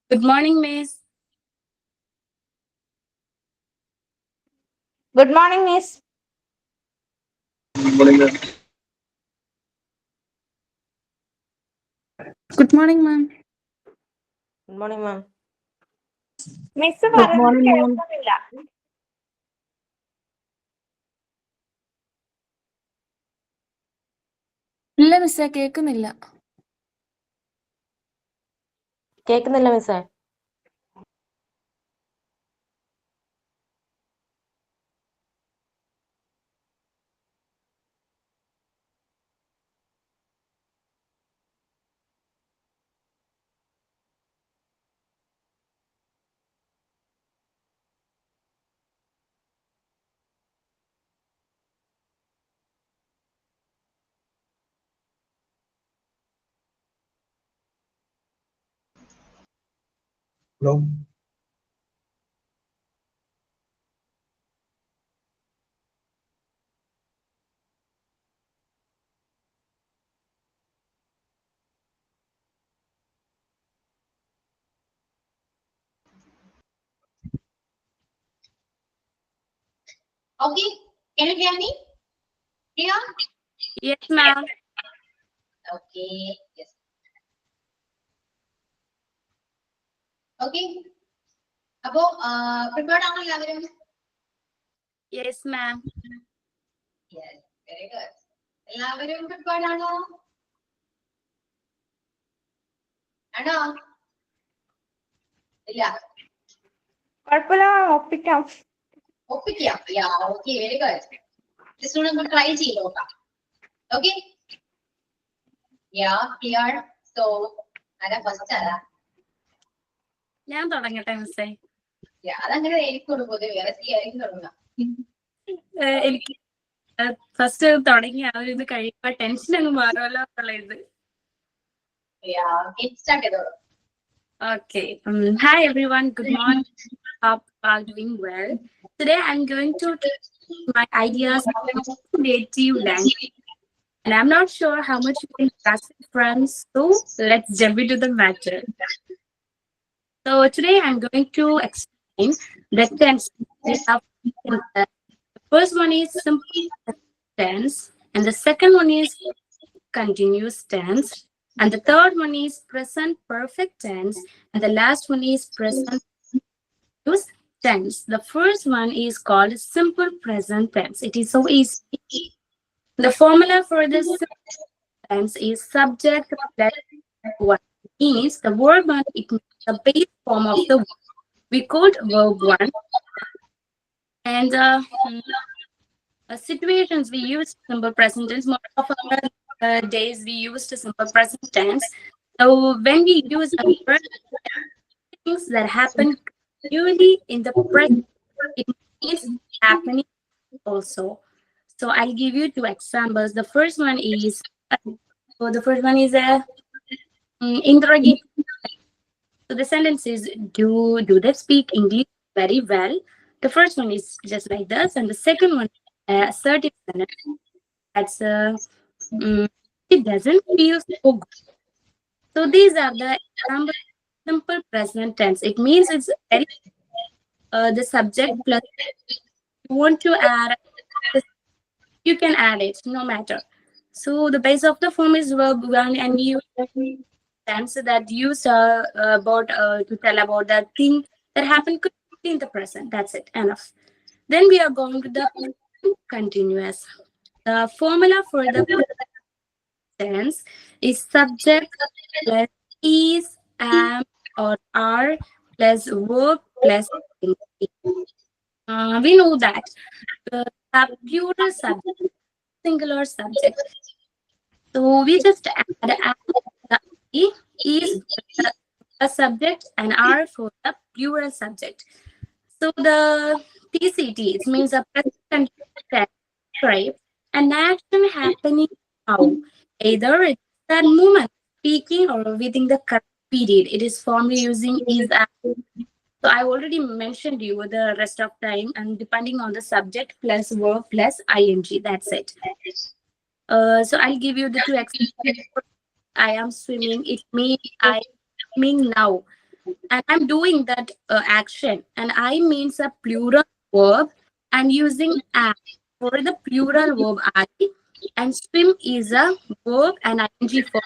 Good morning, Miss. Good morning, Miss. Good morning, ma'am. Good morning, ma'am. Miss Good പറയുന്നത് morning, ma'am. കേൾക്കുന്നില്ല. ഇല്ല മിസ്സേ, കേൾക്കുന്നില്ല. കേൾക്കുന്നില്ല മിസ്സേ. Hello. Okay, can you hear me? Priya? Yes, ma'am. Okay, yes. Okay. അപ്പോ prepared ആണോ എല്ലാവരും? Yes, ma'am. Yes, very good. എല്ലാവരും പ്രിപ്പയർഡ് ആണോ? ആണോ? ഇല്ല. കുഴപ്പമില്ല, ഒപ്പിക്കാം. ഒപ്പിക്കാം. Yeah, okay, very good. Just ഒന്ന് ട്രൈ ചെയ്ത് നോക്കാം. Okay? Yeah, clear. So, ആരാ ഫസ്റ്റ് ആരാ? ഞാൻ തുടങ്ങട്ടെ മിസ്സേ. Yeah, അതങ്ങനെ എനിക്കുള്ളൂ പൊതുവെ. റെസി ആയിരിക്കും തുടങ്ങുക. എനിക്ക് ഫസ്റ്റ് തുടങ്ങി ആ ഒരു ഇത് കഴിയുമ്പോ ടെൻഷൻ അങ്ങ് മാറുമല്ലോ എന്നുള്ള ഇത്. Yeah, okay, start ചെയ്തോളൂ. Okay. Hi everyone. Good morning. Hope you are doing well. Today I'm going to teach my ideas on creative language. And I'm not sure how much you can grasp it, friends. So let's jump into the matter. So today I'm going to explain the tense we have. The first one is simple tense, and the second one is continuous tense, and the third one is present perfect tense, and the last one is present continuous tense. The first one is called simple present tense. It is so easy. The formula for this tense is subject plus what means the verb one, it means the base form of the verb. We called verb one, and situations we use simple present tense. Most of our days we used simple present tense. So when we use a verb, things that happen continually in the present, it means happening also. So I'll give you two examples. The first one is a interrogative. So the sentence is do they speak English very well? The first one is just like this, and the second one assertive sentence. That's it doesn't feel so good. So these are the example simple present tense. It means it's very the subject plus you want to add you can add it no matter. So the base of the form is verb one, and you tense that used about to tell about the thing that happened in the present. That's it. Enough. Then we are going to the continuous. The formula for the tense is subject plus is, am, or are plus verb plus ing. We know that the plural subject, singular subject. So we just add am, the I is the subject, and are for the plural subject. So the TCT, it means a present tense, right? An action happening now. Either it's that moment speaking or within the current period. It is formally using is as. So I already mentioned you the rest of time, and depending on the subject plus verb plus ing. That's it. So I'll give you the two examples. I am swimming. It means I am swimming now. and I'm doing that action, and I means a plural verb, and using I for the plural verb I, and swim is a verb and ing form.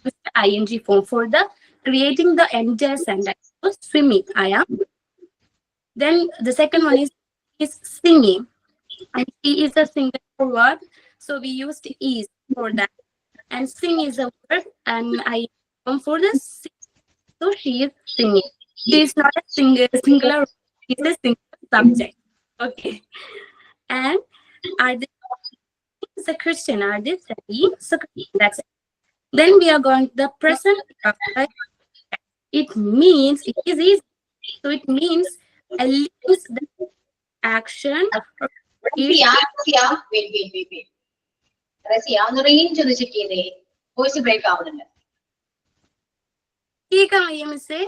Use the ing form for the creating the entire sentence. So swimming, I am. Then the second one is singing, and she is a singular verb, so we used is for that. And sing is a verb, and I am for the sing. So she is singing. She is not a singular. She is a singular subject. Okay. And are they is a Christian? Are they studying? So that's it. Then we are going to the present perfect. It means it is easy. So it means at least the action. Raziya, wait. Raziya, ഒന്ന് range ഒന്ന് check ചെയ്തേ. Voice break ആവുന്നുണ്ട്. കേൾക്കാൻ വയ്യ മിസ്സേ?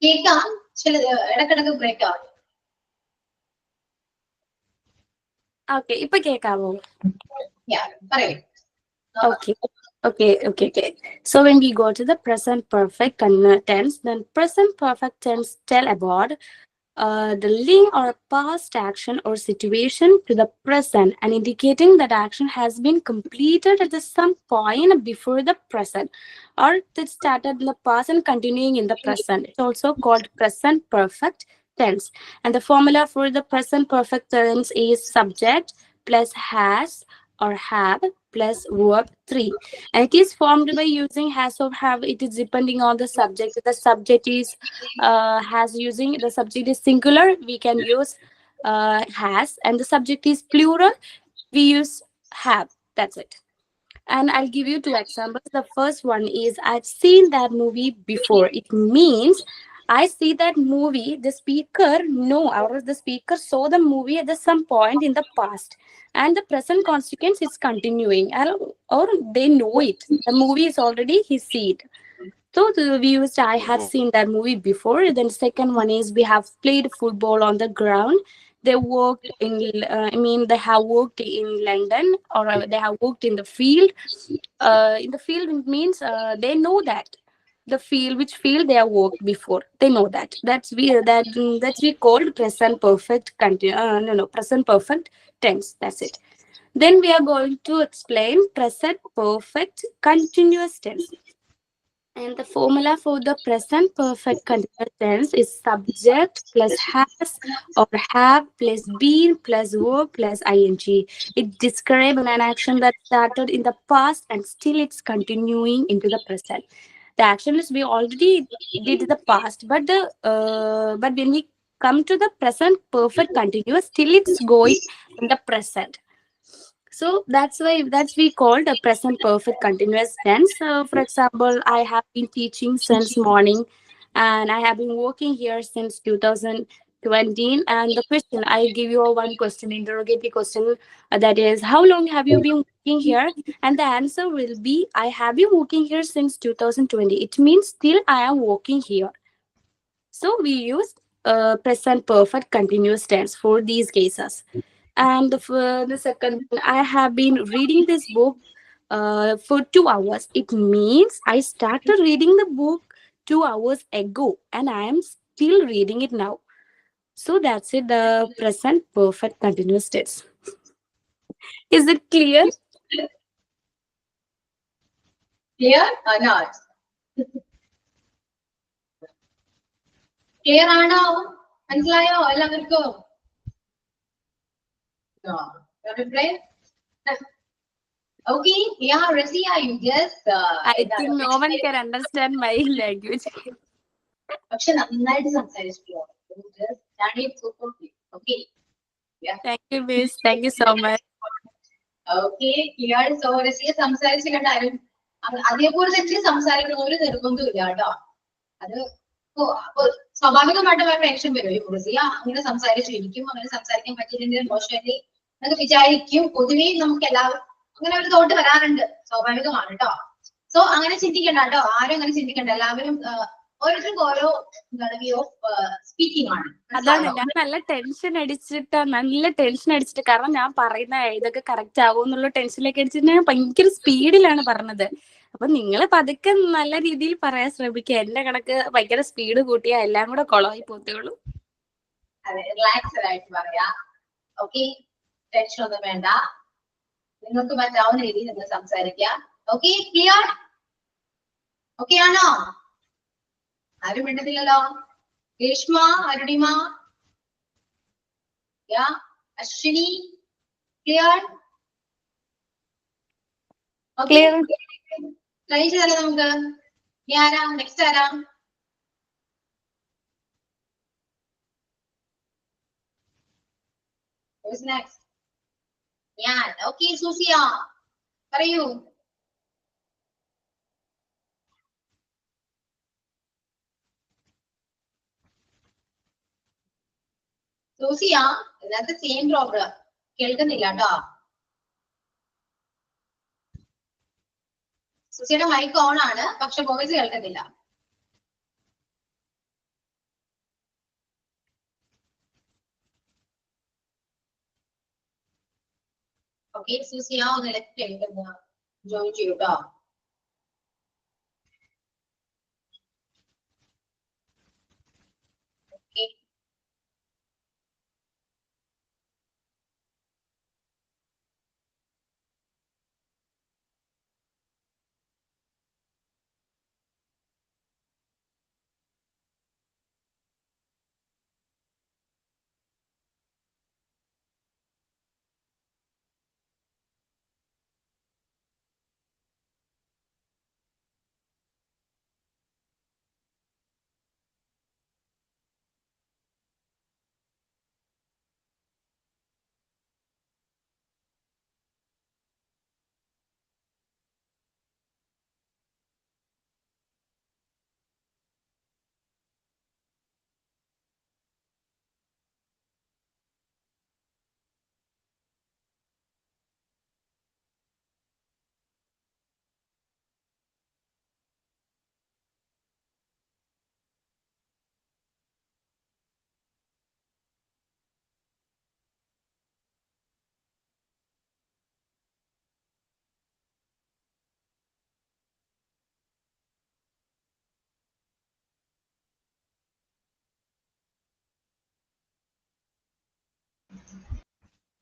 കേൾക്കാം, ചില ഇടക്കിടക്ക് ബ്രേക്ക് ആവും. ഓക്കെ, ഇപ്പൊ കേൾക്കാവോ? പറയൂ. Okay. So when we go to the present perfect tense, then present perfect tense tell about the link or past action or situation to the present, and indicating that action has been completed at some point before the present, or that started in the past and continuing in the present. It's also called present perfect tense. And the formula for the present perfect tense is subject plus has or have plus verb 3, and it is formed by using has or have. It is depending on the subject. If the subject is has, using the subject is singular, we can use has, and the subject is plural, we use have. That's it. And I'll give you 2 examples. The first one is I've seen that movie before. It means I see that movie. The speaker the speaker saw the movie at some point in the past, and the present consequence is continuing, or they know it. The movie is already he see it. So we used I have seen that movie before. Then second one is we have played football on the ground. They worked in they have worked in London, or they have worked in the field. In the field means they know that the field, which field they have worked before, they know that. That's we called present perfect present perfect tense. That's it. Then we are going to explain present perfect continuous tense. And the formula for the present perfect continuous tense is subject plus has or have plus been plus verb plus ing. It describes an action that started in the past and still it's continuing into the present. The action is we already did in the past, but when we come to the present perfect continuous, still it's going in the present. So that's we called a present perfect continuous tense. For example, I have been teaching since morning, and I have been working here since 2020. And the question, I give you one question, interrogative question, that is, how long have you been working here? And the answer will be, I have been working here since 2020. It means still I am working here. So we use present perfect continuous tense for these cases. And the second one, I have been reading this book for 2 hours. It means I started reading the book 2 hours ago, and I am still reading it now. So that's it, the present perfect continuous tense. Is it clear? Clear or not? Clear ആണോ? മനസ്സിലായോ എല്ലാവർക്കും? No. Reply? Okay, yeah, Razia, you just I think no one can understand my language. പക്ഷെ നന്നായിട്ട് സംസാരിച്ചു. Just done it superbly. Okay. Yeah. Thank you, Miss. Thank you so much. Okay, clear. So Razia സംസാരിച്ചു കണ്ടാലും അതേപോലെ തന്നെ സംസാരിക്കുന്ന ഒരു നിർബന്ധമില്ല കേട്ടോ. അത് സ്വാഭാവികമായിട്ട് ടെൻഷൻ വരും. റസിയ അങ്ങനെ സംസാരിച്ചു, എനിക്കും അങ്ങനെ സംസാരിക്കാൻ പറ്റിയില്ലെങ്കിൽ മോശമല്ലേ എന്നൊക്കെ വിചാരിക്കും. പൊതുവേ നമുക്ക് എല്ലാവരും അങ്ങനെ ഒരു തോട്ട് വരാറുണ്ട്, സ്വാഭാവികമാണ് കേട്ടോ. സോ അങ്ങനെ ചിന്തിക്കണ്ട കേട്ടോ, ആരും അങ്ങനെ ചിന്തിക്കണ്ട. എല്ലാവരും ഓരോരുത്തർക്കും ഓരോ വേ ഓഫ് സ്പീക്കിംഗ് ആണ്. അതാണ് ഞാൻ നല്ല ടെൻഷൻ അടിച്ചിട്ട് കാരണം ഞാൻ പറയുന്ന ഇതൊക്കെ കറക്റ്റ് ആവും എന്നുള്ള ടെൻഷനിലേക്ക് അടിച്ചിട്ട് ഞാൻ ഭയങ്കര സ്പീഡിലാണ് പറഞ്ഞത്. അപ്പൊ നിങ്ങൾ പതുക്കെ നല്ല രീതിയിൽ പറയാൻ ശ്രമിക്കുക. എന്റെ കണക്ക് ഭയങ്കര സ്പീഡ് കൂട്ടിയാ എല്ലാം കൂടെ കുളമായി പോത്തേയുള്ളൂ. അതെ, റിലാക്സ്ഡ് ആയിട്ട് പറയാ. ഓക്കെ, ടെൻഷൻ ഒന്നും വേണ്ട. നിങ്ങൾക്ക് പറ്റാവുന്ന രീതിയിൽ നിങ്ങൾ സംസാരിക്കുക. Okay, clear? ഓക്കെ ആണോ? ആരും മിണ്ടുന്നില്ലല്ലോ. ഗ്രീഷ്മ, അരുണിമ, യാ, അശ്വിനി, ക്ലിയർ? ഓക്കെ, ട്രൈ ചെയ്താലോ നമുക്ക്. ഇനി ആരാ നെക്സ്റ്റ്? ആരാ? നെക്സ്റ്റ് ഞാൻ. ഓക്കെ, സൂസിയ പറയൂ. സൂസിയ, ഇതിനകത്ത് സെയിം പ്രോബ്ലം. കേൾക്കുന്നില്ല കേട്ടോ. സൂസിയുടെ മൈക്ക് ഓൺ ആണ്, പക്ഷെ വോയിസ് കേൾക്കുന്നില്ല. ഓക്കെ, സൂസിയ ഒന്ന് ലെഫ്റ്റ് ജോയിൻ ചെയ്യൂ കേട്ടോ. ഓക്കെ,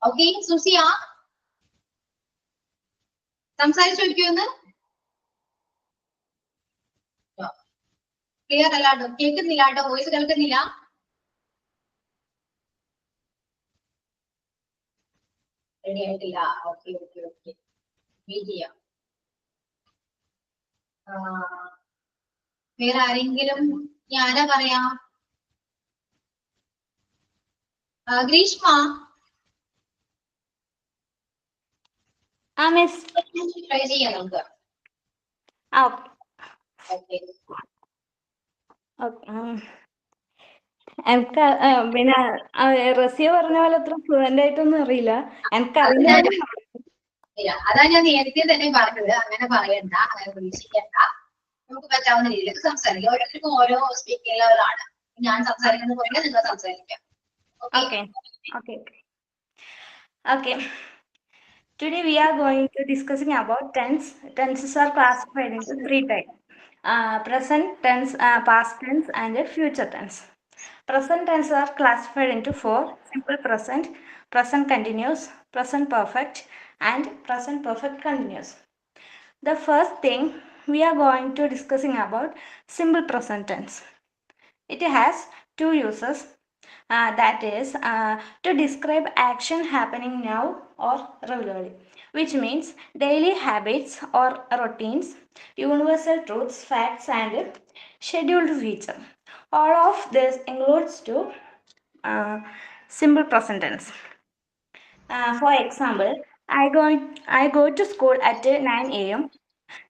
ഓക്കെ, സൂസിയ സംസാരിച്ചു നോക്കിയൊന്ന്. ക്ലിയർ അല്ലാട്ടോ, കേൾക്കുന്നില്ല കേട്ടോ, വോയിസ് കേൾക്കുന്നില്ല. റെഡി ആയിട്ടില്ല. ഓക്കെ ഓക്കെ ഓക്കെ, വെയിറ്റ് ചെയ്യാം. വേറെ ആരെങ്കിലും? ഞാനാ പറയാം. ഗ്രീഷ്മ, ട്രൈ ചെയ്യാം നമുക്ക്. ഓക്കെ, എനിക്ക് പിന്നെ റസിയ പറഞ്ഞ പോലെ അത്ര ഫ്ലുവന്റ് ആയിട്ടൊന്നും അറിയില്ല. എനിക്ക് അറിയില്ല. അതാ ഞാൻ നേരത്തെ തന്നെ പറഞ്ഞത്. അങ്ങനെ പറയണ്ട, അങ്ങനെ പ്രതീക്ഷിക്കണ്ട. നമുക്ക് പറ്റാവുന്ന രീതിയിൽ സംസാരിക്കാം. ഓരോരുത്തർക്കും ഓരോ സ്പീക്കിംഗ് ലെവലാണ്. ഞാൻ സംസാരിക്കുന്ന പോലെ നിങ്ങൾ സംസാരിക്കാം. Okay. Today we are going to discussing about tense. Tenses are classified into 3 types: present tense, past tense, and future tense. Present tense are classified into 4: simple present, present continuous, present perfect, and present perfect continuous. The first thing we are going to discussing about simple present tense. It has 2 uses. That is to describe action happening now or regularly, which means daily habits or routines, universal truths, facts, and scheduled feature. All of this includes to simple present tense. For example, I go to school at 9 a.m.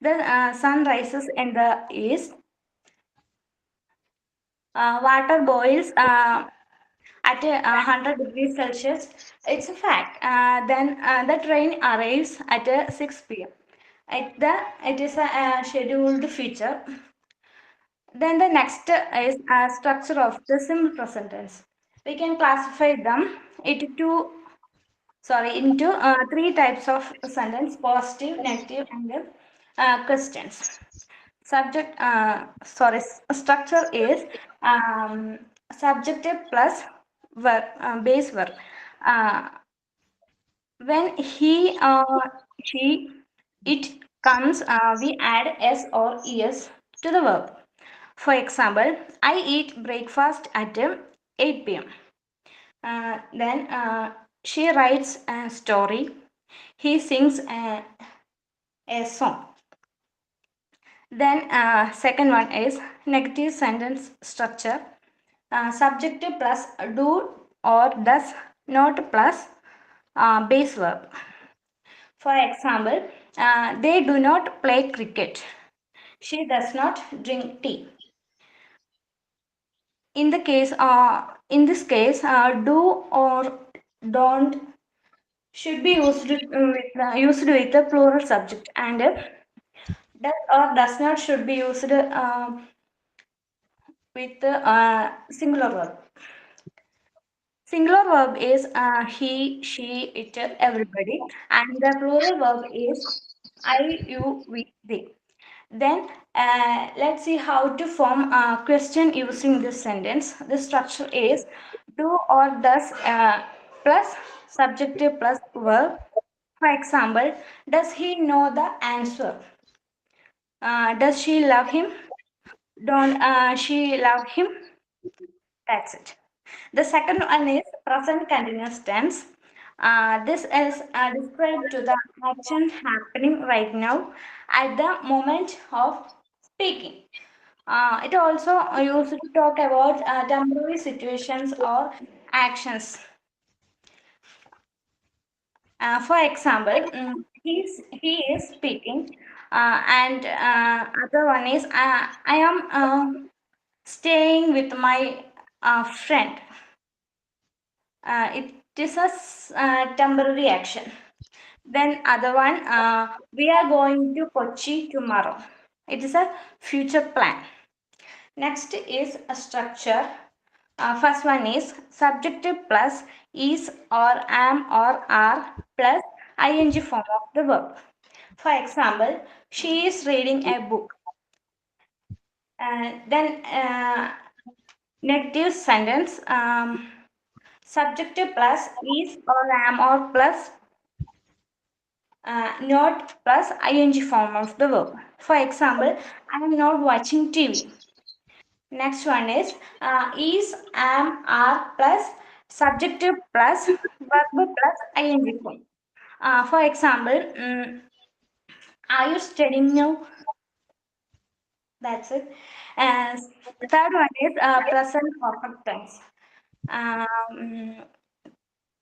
The sun rises in the east. Water boils at 100 degrees Celsius. It's a fact. Then the train arrives at 6 p.m. It is a scheduled feature. Then the next is structure of the simple present tense. We can classify them into 3 types of sentence: positive, negative, and Questions. Structure is um, subjective plus verb, base verb. Uh, when he, she, it comes, we add s or es to the verb. For example, I eat breakfast at 8 p.m. Then she writes a story. He sings a song. Then second one is negative sentence structure. Subjective plus do or does not plus base verb. For example, they do not play cricket. She does not drink tea. In this case, do or don't should be used with the plural subject, and does or does not should be used with the singular verb. Singular verb is he, she, it, everybody, and the plural verb is I, you, we, they. Then let's see how to form a question using this sentence. The structure is do or does plus subjective plus verb. For example, does he know the answer? Does she love him? Don't she love him? That's it. The second one is present continuous tense. This is described to the action happening right now at the moment of speaking. It also used to talk about temporary situations or actions. For example, he is speaking, and other one is I am staying with my friend. It is a temporary action. Then other one, we are going to Kochi tomorrow. It is a future plan. Next is a structure. First one is subjective plus is or am or are plus ing form of the verb. For example, she is reading a book. Then negative sentence, subjective plus is or am or plus not plus ing form of the verb. For example, I am not watching TV. Next one is, am, are plus subjective plus verb plus ing form. For example, are you studying now? That's it. And third one is present perfect tense. Um,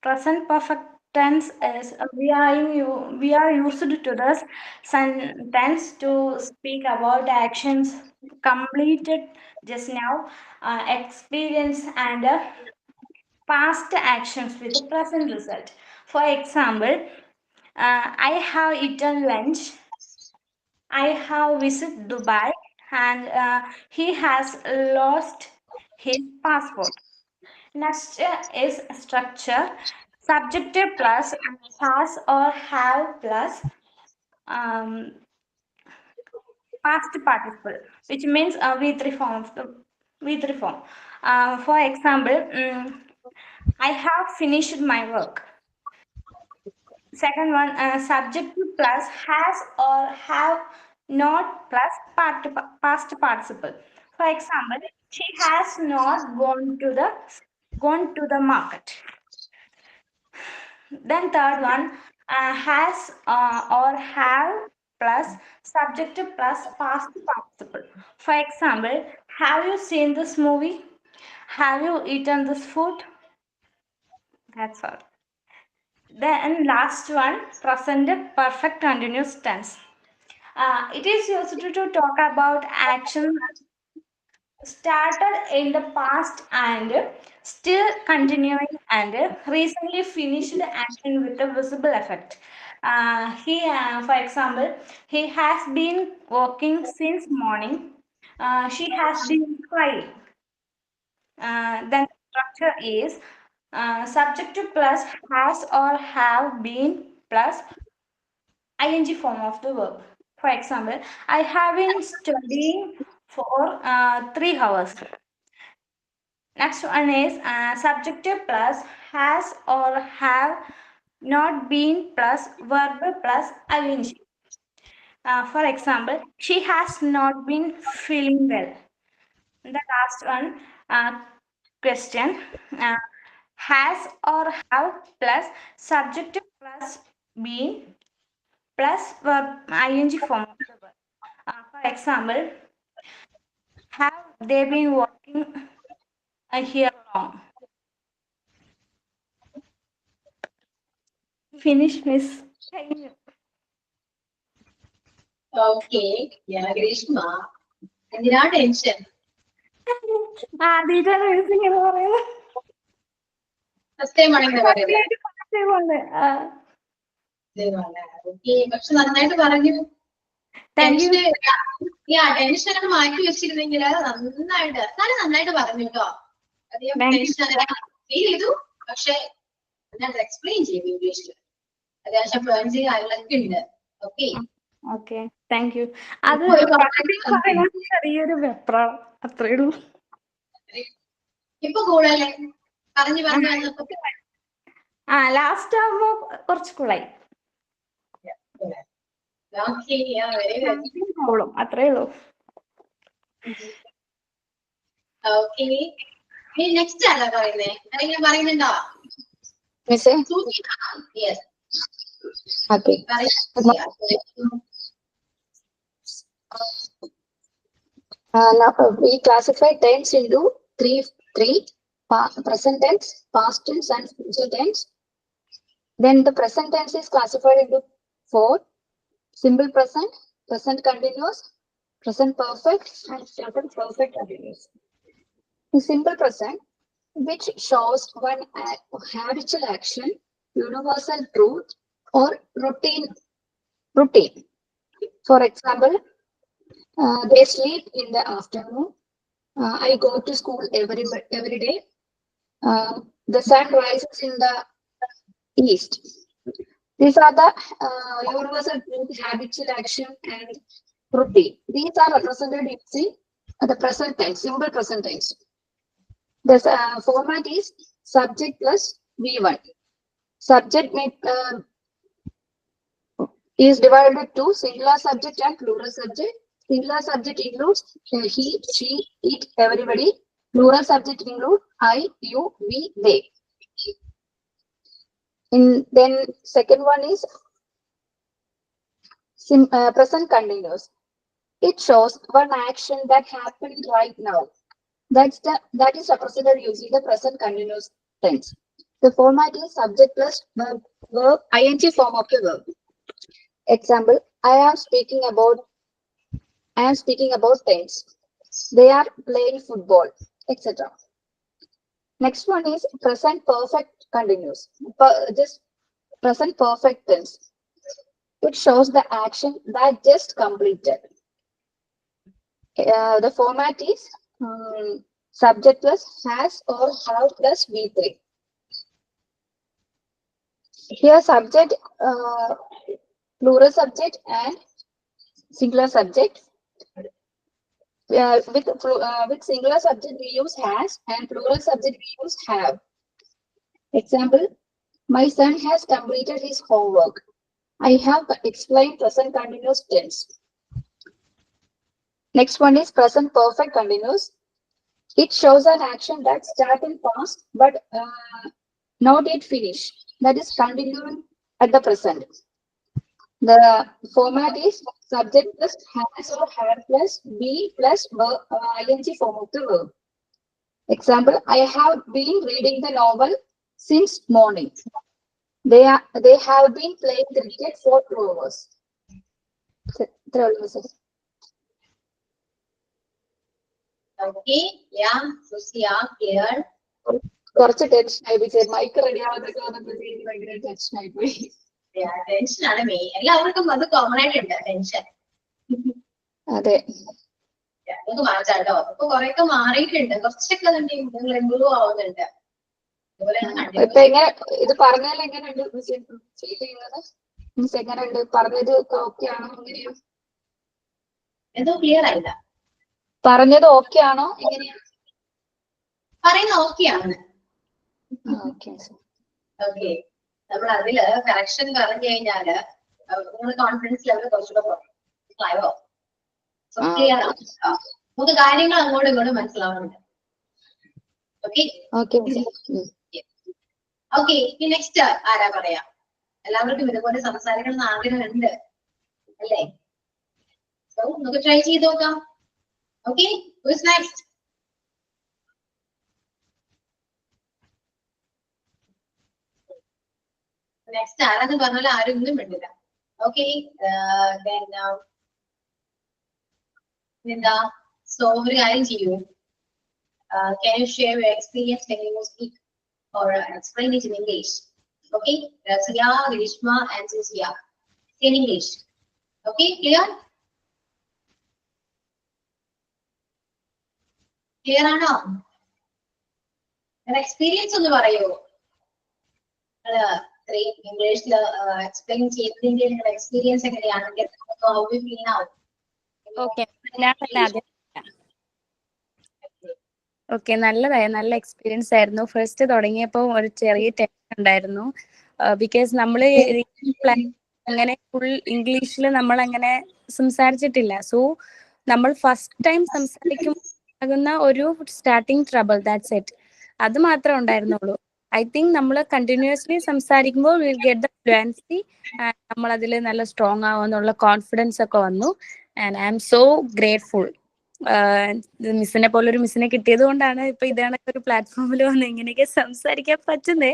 Present perfect tense is we are used to this sentence to speak about actions completed just now, experience and past actions with the present result. For example, I have eaten lunch. I have visited Dubai, and he has lost his passport. Next is structure. Subjective plus has or have plus um, past participle, which means V3 form of the V3 form. For example, I have finished my work. Second one, subjective plus has or have not plus past participle. For example, she has not gone to the market. Then third one, has or have plus subjective plus past participle. For example, have you seen this movie? Have you eaten this food? That's all. Then last one, present perfect continuous tense. It is used to talk about action started in the past and still continuing and recently finished action with a visible effect. For example, he has been working since morning. She has been crying. Then structure is subjective plus has or have been plus ing form of the verb. For example, I have been studying for 3 hours. Next one is subjective plus has or have not been plus verb plus ing. For example, she has not been feeling well. The last one, question, has or have plus subjective plus been plus verb ing form of the verb. For example, have they been working here long? Finish, miss. Okay. Yeah, Grishma. എന്തിനാ tension? ആദ്യമായിട്ടാണ് miss ഇങ്ങനെ പറയുന്നത്. First time ആണ് ഇങ്ങനെ പറയുന്നത്. കൊണ്ട് okay, പക്ഷെ നന്നായിട്ട് പറഞ്ഞു. Thank you. ടെൻഷൻ ഒക്കെ മാറ്റി വെച്ചിരുന്നെങ്കിൽ നന്നായിട്ട് നന്നായിട്ട് പറഞ്ഞു കേട്ടോ. അധികം Thank you. ടെൻഷൻ ഫീൽ ചെയ്തു, പക്ഷെ ഞാൻ എക്സ്പ്ലെയിൻ ചെയ്തു ഇംഗ്ലീഷിൽ. അത്യാവശ്യം ഫ്ലുവൻസി കാര്യങ്ങളൊക്കെ ഉണ്ട്. Okay, okay, thank you. അത് ഒരു ചെറിയൊരു വെപ്രാളം, അത്രേ ഉള്ളൂ. ഇപ്പൊ കൂടല്ലേ പറഞ്ഞു പറഞ്ഞു വന്നപ്പോ? ലാസ്റ്റ് ആവുമ്പോ കുറച്ച് കൂളായി. പ്രോബ്ലം അത്രേ ഉള്ളൂ. ഓക്കെ, നെക്സ്റ്റ് ആരാ പറയുന്നേ? ആരെങ്കിലും പറയുന്നുണ്ടോ? Miss? Yes. Okay. Now we classify tense into three present tense, past tense, and future tense. Then the present tense is classified into 4: simple present, present continuous, present perfect, and present perfect continuous. The simple present, which shows one habitual action, universal truth, or routine. For example, they sleep in the afternoon. I go to school every day. The sun rises in the east. These are the universal truth, habitual action, and routine. These are represented using the present tense, simple present tense. The format is subject plus V1. Subject is divided to singular subject and plural subject. Singular subject includes he, she, it, everybody. Plural subject include I, you, we, they. Then second one is present continuous. It shows one action that happened right now. That is represented using the present continuous tense. The format is subject plus verb ing form of the verb. Example: I am speaking about tense. They are playing football, etc. Next one is present perfect continuous. Just present perfect tense. It shows the action that just completed. The format is subject plus has or have plus V3. Here subject, plural subject and singular subject. With singular subject we use has, and plural subject we use have. Example: my son has completed his homework. I have explained present continuous tense. Next one is present perfect continuous. It shows an action that started in past but not yet finished. That is continuing at the present. The format is subject plus has or had plus be plus ing form of the verb. Example: I have been reading the novel since morning. They have been playing cricket for 2 hours. Okay, yeah, Lucia, clear. കുറച്ച് tension ആയി പോയി. Mic ready ആവാതൊക്കെ വന്നപ്പോഴത്തേക്ക് ഭയങ്കര tension ആയി പോയി. Tension ആണ് main. എല്ലാവർക്കും അത് കോമൺ ആയിട്ടുണ്ട് ടെൻഷൻ. അതെ, അതൊക്കെ മാറ്റാട്ടോ. ഇപ്പൊ കുറെയൊക്കെ മാറിയിട്ടുണ്ട്, കുറച്ചൊക്കെ നിങ്ങൾ ഇമ്പ്രൂവ് ആവുന്നുണ്ട്. ഇപ്പൊ എങ്ങനെ ഇത് പറഞ്ഞാൽ എങ്ങനെയുണ്ട് ഫീൽ ചെയ്യുന്നത്? മീൻസ് എങ്ങനെയുണ്ട് പറഞ്ഞത്? ഓക്കെ ആണോ? എങ്ങനെയാണ്? എന്തോ ക്ലിയർ ആയില്ല. പറഞ്ഞത് ഓക്കെ ആണോ എങ്ങനെയാ? പറയുന്ന ഓക്കെയാണ്. ഓക്കെ. ഓക്കെ, നമ്മൾ അതില് കറക്ഷൻ പറഞ്ഞു കഴിഞ്ഞാല് നിങ്ങൾ കോൺഫിഡൻസ് ലെവൽ കുറച്ചുകൂടെ മനസ്സിലായോ? ക്ലിയർ ആണ്. നമുക്ക് കാര്യങ്ങൾ അങ്ങോട്ടും ഇങ്ങോട്ടും മനസ്സിലാവുന്നുണ്ട്. Okay okay. നെക്സ്റ്റ് ആരാ പറയാ? എല്ലാവർക്കും ഇതുപോലെ സംസാരിക്കണം എന്ന് ആഗ്രഹമുണ്ട് അല്ലേ? സോ നമുക്ക് ട്രൈ ചെയ്ത് നോക്കാം. Okay, whose next? നെക്സ്റ്റ് ആരാന്ന് പറഞ്ഞാൽ ആരും ഒന്നും വേണ്ടില്ല. ഓക്കെ, എന്താ? സോ ഒരു കാര്യം ചെയ്യൂ. Can you share your experience? Can you speak or explain it in English? Okay, Sia, Grishma, and Susia. In English. Okay, clear? Clear ആണോ? എക്സ്പീരിയൻസ് ഒന്ന് പറയൂ. ഇംഗ്ലീഷിൽ എക്സ്പ്ലെയിൻ ചെയ്തതിന്റെ നിങ്ങളുടെ എക്സ്പീരിയൻസ് എങ്ങനെയാണെങ്കിൽ ഓക്കെ, നല്ലതായി. നല്ല എക്സ്പീരിയൻസ് ആയിരുന്നു. ഫസ്റ്റ് തുടങ്ങിയപ്പോൾ ഒരു ചെറിയ ടെൻഷൻ ഉണ്ടായിരുന്നു. ബിക്കോസ് നമ്മൾ അങ്ങനെ ഫുൾ ഇംഗ്ലീഷിൽ നമ്മൾ അങ്ങനെ സംസാരിച്ചിട്ടില്ല. സോ നമ്മൾ ഫസ്റ്റ് ടൈം സംസാരിക്കുമ്പോൾ ഒരു സ്റ്റാർട്ടിങ് ട്രബിൾ, ദാറ്റ്സ് ഇറ്റ്. അത് മാത്രമേ ഉണ്ടായിരുന്നുള്ളൂ. ഐ തിങ്ക് നമ്മൾ കണ്ടിന്യൂസ്ലി സംസാരിക്കുമ്പോൾ വിൽ ഗെറ്റ് ദ ഫ്ലുവൻസി. നമ്മൾ അതിൽ നല്ല സ്ട്രോങ് ആവുമെന്നുള്ള കോൺഫിഡൻസ് ഒക്കെ വന്നു. And I am so grateful. മിസ്സിനെ പോലെ ഒരു മിസ്സിനെ കിട്ടിയത് കൊണ്ടാണ് ഇപ്പൊ ഇതാണൊക്കെ ഒരു പ്ലാറ്റ്ഫോമിൽ വന്ന് ഇങ്ങനെയൊക്കെ സംസാരിക്കാൻ പറ്റുന്നേ.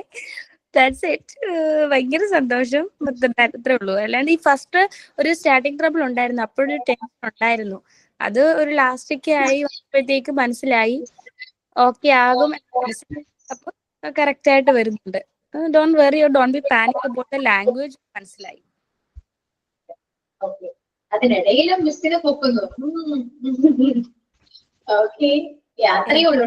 That's it. ഭയങ്കര സന്തോഷം. അത്രേ ഉള്ളൂ. അല്ലാണ്ട് ഈ ഫസ്റ്റ് ഒരു സ്റ്റാർട്ടിങ് ട്രബിൾ ഉണ്ടായിരുന്നു, അപ്പോഴൊരു ടെൻഷൻ ഉണ്ടായിരുന്നു. അത് ഒരു ലാസ്റ്റൊക്കെ ആയി വന്നപ്പോഴത്തേക്ക് മനസ്സിലായി ഓക്കെ ആകും. അപ്പൊ കറക്റ്റ് ആയിട്ട് വരുന്നുണ്ട്. Don't worry or don't be panic about the language. മനസ്സിലായി. അതിനിടയിലും മിസ്സിനെ പൊക്കുന്നു. ഓക്കെ, അത്രയേ ഉള്ളൂ.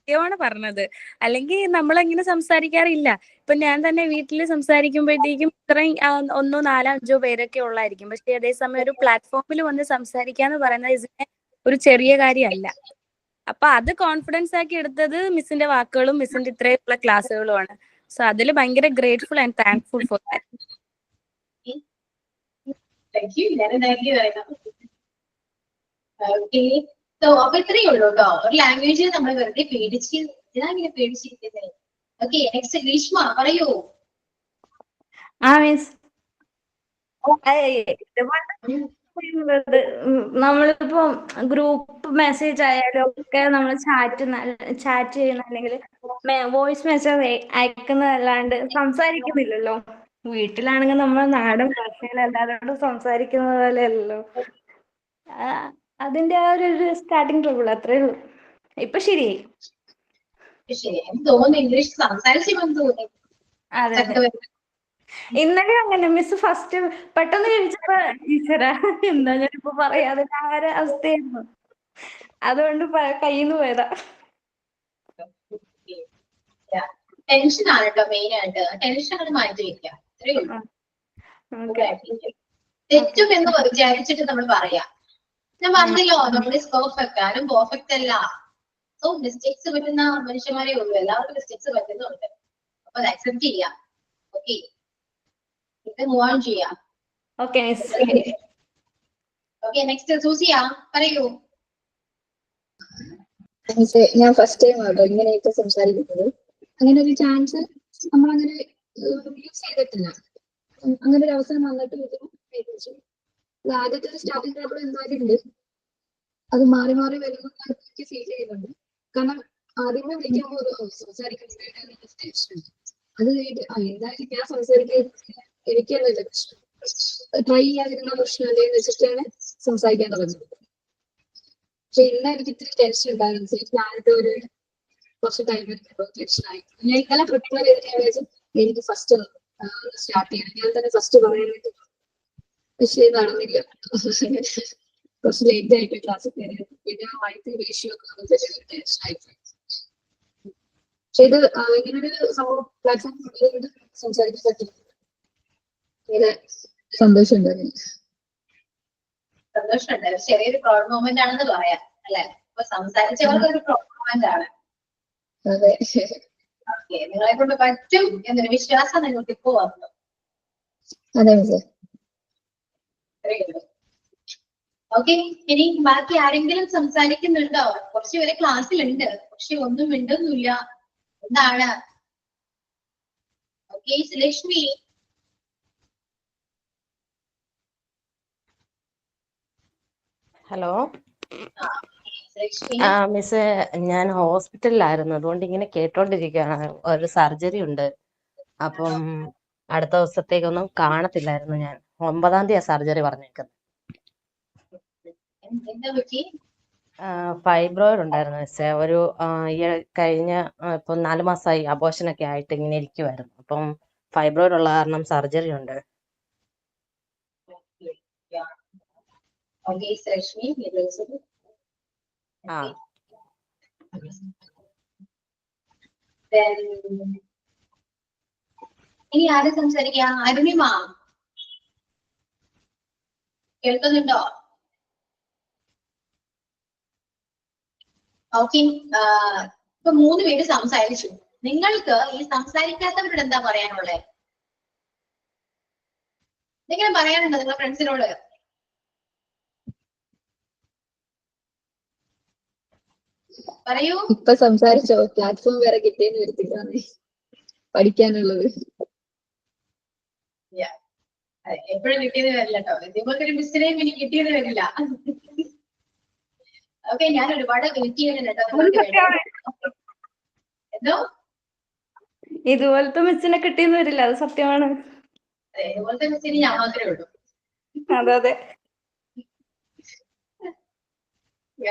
ാണ് പറഞ്ഞത്. അല്ലെങ്കിൽ നമ്മളങ്ങനെ സംസാരിക്കാറില്ല. ഇപ്പൊ ഞാൻ തന്നെ വീട്ടിൽ സംസാരിക്കുമ്പോഴത്തേക്കും ഇത്രയും 1, 4, 5 പേരൊക്കെ ഉള്ളായിരിക്കും. പക്ഷെ അതേസമയം ഒരു പ്ലാറ്റ്ഫോമിൽ വന്ന് സംസാരിക്കാന്ന് പറയുന്നത് ഒരു ചെറിയ കാര്യമല്ല. അപ്പൊ അത് കോൺഫിഡൻസ് ആക്കി എടുത്തത് മിസ്സിന്റെ വാക്കുകളും മിസ്സിന്റെ ഇത്രയുള്ള ക്ലാസ്സുകളുമാണ്. സോ അതിൽ ഭയങ്കര grateful and thankful for that. അപ്പൊ ഇത്രയേ ഉള്ളൂ കേട്ടോ. ഒരു ലാംഗ്വേജ് നമ്മൾ വെറുതെ പേടിച്ചിങ്ങനെ പേടിച്ചിരിക്കുന്നത്. ഓക്കെ, നെക്സ്റ്റ് ഗ്രീഷ്മ പറയൂ. നമ്മളിപ്പോ ഗ്രൂപ്പ് മെസ്സേജ് ആയാലും ഒക്കെ നമ്മൾ ചാറ്റ് ചെയ്യുന്ന അല്ലെങ്കിൽ വോയിസ് മെസ്സേജ് അയക്കുന്നതല്ലാണ്ട് സംസാരിക്കുന്നില്ലല്ലോ. വീട്ടിലാണെങ്കിൽ നമ്മൾ നാടൻ ഭാഷയിൽ എല്ലാവരോടും സംസാരിക്കുന്നത് പോലെ അല്ലല്ലോ. അതിന്റെ ആ ഒരു സ്റ്റാർട്ടിങ് ട്രബിൾ അത്രേ ഉള്ളൂ. ഇപ്പൊ ശരിയായി. തോന്നുന്നു ഇംഗ്ലീഷ് സംസാരിച്ചു തോന്നി. അതെ അതെ. ഇന്നലെ അങ്ങനെ മിസ് ഫസ്റ്റ് പെട്ടെന്ന് ചോദിച്ചപ്പോ ടീച്ചറാ എന്താ ഞാനിപ്പോ പറയാതെ ആ ഒരു അവസ്ഥയായിരുന്നു. അതുകൊണ്ട് കയ്യിന്ന് പോയതാ. ടെൻഷനാണ് കേട്ടോ മെയിൻ ആയിട്ട്. ടെൻഷൻ മാറ്റി വെക്കാം. അത്രയേ ഉള്ളൂ. തെറ്റും എന്ന് വിചാരിച്ചിട്ട് നമ്മൾ പറയാം. ഞാൻ പറഞ്ഞല്ലോ നമ്മൾ പെർഫെക്റ്റ്, ആരും പെർഫെക്റ്റ് അല്ല. സോ മിസ്റ്റേക്സ് പറ്റുന്ന മനുഷ്യന്മാരെ ഉള്ളൂ. എല്ലാവർക്കും മിസ്റ്റേക്സ് പറ്റുന്നുണ്ട്. അപ്പൊ അത് അക്സെപ്റ്റ് ചെയ്യാം. ഓക്കെ, ഇത് മൂവ് ഓൺ ചെയ്യാം. ഓക്കെ, നെക്സ്റ്റ് സൂസിയ പറയൂ. ഞാൻ ഫസ്റ്റ് ടൈം ആട്ടോ ഇങ്ങനെയൊക്കെ സംസാരിക്കുന്നത്. അങ്ങനെ ഒരു ചാൻസ് നമ്മളങ്ങനെ യൂസ് ചെയ്തിട്ടില്ല. അങ്ങനെ ഒരു അവസരം വന്നിട്ട് ആദ്യത്തെ ഒരു സ്റ്റാർട്ടിംഗ് ട്രബിൾ എന്തായാലും ഉണ്ട്. അത് മാറി മാറി വരുമ്പോൾ എനിക്ക് ഫീൽ ചെയ്യുന്നുണ്ട്. കാരണം ആദ്യമേ വിളിക്കുമ്പോൾ സംസാരിക്കുന്നുണ്ട്. അത് കഴിഞ്ഞിട്ട് എന്തായാലും ഞാൻ സംസാരിക്കാൻ എനിക്കല്ല പ്രശ്നം, ട്രൈ ചെയ്യാതിരുന്ന പ്രശ്നം അല്ലേന്ന് വെച്ചിട്ടാണ് സംസാരിക്കാൻ തുടങ്ങുന്നത്. പക്ഷെ ഇന്ന് എനിക്ക് ഇത്തിരി ടെൻഷൻ ഉണ്ടായിരുന്നു. ഞാനിട്ട് ഒരു കുറച്ച് ടൈം എടുക്കുമ്പോൾ ടെൻഷനായി. ഞാൻ ഇന്നലെ പ്രിപ്പയർ ചെയ്തിട്ട് എനിക്ക് ഫസ്റ്റ് സ്റ്റാർട്ട് ചെയ്യണം. ഞാൻ തന്നെ ഫസ്റ്റ് പറയാൻ വേണ്ടി, പക്ഷേ നടന്നില്ല. കുറച്ച് ലേറ്റ് ആയിട്ട് ക്ലാസ്സിൽ കയറിയത്. പിന്നെ വൈകിട്ട് റേഷ്യോ ഒക്കെ വന്നിട്ട് ടെൻഷനായി. പക്ഷെ ഇത് ഇങ്ങനൊരു സംഭവം പ്ലാറ്റ്ഫോം സംസാരിക്കാൻ പറ്റും. വളരെ സന്തോഷം ഉണ്ടായിരുന്നു. സന്തോഷമുണ്ട്. ചെറിയൊരു പ്രൗഡ് മൊമെന്റ് ആണെന്ന് പറയാം അല്ലെ? അപ്പൊ സംസാരിച്ചവർക്ക് ഒരു പ്രൗഡ് മൊമെന്റ് ആണ്. അതെ. ഓക്കെ, നിങ്ങളെ കൊണ്ട് പറ്റും എന്നൊരു വിശ്വാസം നിങ്ങൾക്ക് ഇപ്പോ വന്നു. അതെ മിസ്. ഓക്കെ, ഇനി ബാക്കി ആരെങ്കിലും സംസാരിക്കുന്നുണ്ടോ? കുറച്ച് പേര് ക്ലാസ്സിലുണ്ട്, പക്ഷെ ഒന്നും മിണ്ടുന്നില്ല. എന്താണ്? Okay, Lakshmi. Hello Lakshmi, miss, ഞാൻ ഹോസ്പിറ്റലിലായിരുന്നു, അതുകൊണ്ട് ഇങ്ങനെ കേട്ടോണ്ടിരിക്കുകയാണ്. ഒരു സർജറി ഉണ്ട്, അപ്പം അടുത്ത ദിവസത്തേക്കൊന്നും കാണത്തില്ലായിരുന്നു. ഞാൻ 9-ാം തീയതി സർജറി പറഞ്ഞേക്കുന്നത്. എന്താ പറ്റി? ഫൈബ്രോയിഡ് ഉണ്ടായിരുന്നു മിസ്സേ. ഒരു ഈ കഴിഞ്ഞ ഇപ്പം 4 മാസമായി അബോഷനൊക്കെ ആയിട്ട് ഇങ്ങനെ ഇരിക്കുമായിരുന്നു. അപ്പം ഫൈബ്രോയിഡ് ഉള്ള കാരണം സർജറി ഉണ്ട്. ഓക്കെ, ലക്ഷ്മി. ആ Then, ഇനി ആരും സംസാരിക്കാം? അരുണിമ കേൾക്കുന്നുണ്ടോ? ഓക്കെ, ഇപ്പൊ 3 പേര് സംസാരിച്ചു. നിങ്ങൾക്ക് ഈ സംസാരിക്കാത്തവരോട് എന്താ പറയാനുള്ളത്? എന്തെങ്കിലും പറയാനുണ്ടോ നിങ്ങളുടെ ഫ്രണ്ട്സിനോട്? പറയൂ. ഇപ്പൊ സംസാരിച്ചോ? പ്ലാറ്റ്ഫോം വേറെ കിട്ടിയെന്ന് വരുത്തിട്ടാണ് പഠിക്കാനുള്ളത്. എപ്പോഴും കിട്ടിയത് വരില്ല കേട്ടോ. ഇതുപോലത്തെ ഒരു മിസ്സിനെയും എനിക്ക് കിട്ടിയത് വരില്ല. ഓക്കെ, ഞാൻ ഒരുപാട് വെയിറ്റ് ചെയ്യുന്നുണ്ട് കേട്ടോ. എന്തോ? ഇതുപോലത്തെ മിസ്സിനെ കിട്ടിയെന്ന് വരില്ല, അത് സത്യമാണ്. അതെ, ഇതുപോലത്തെ മിസ്സിന് ഞാൻ മാത്രമേ ഉള്ളൂ. അതെ അതെ.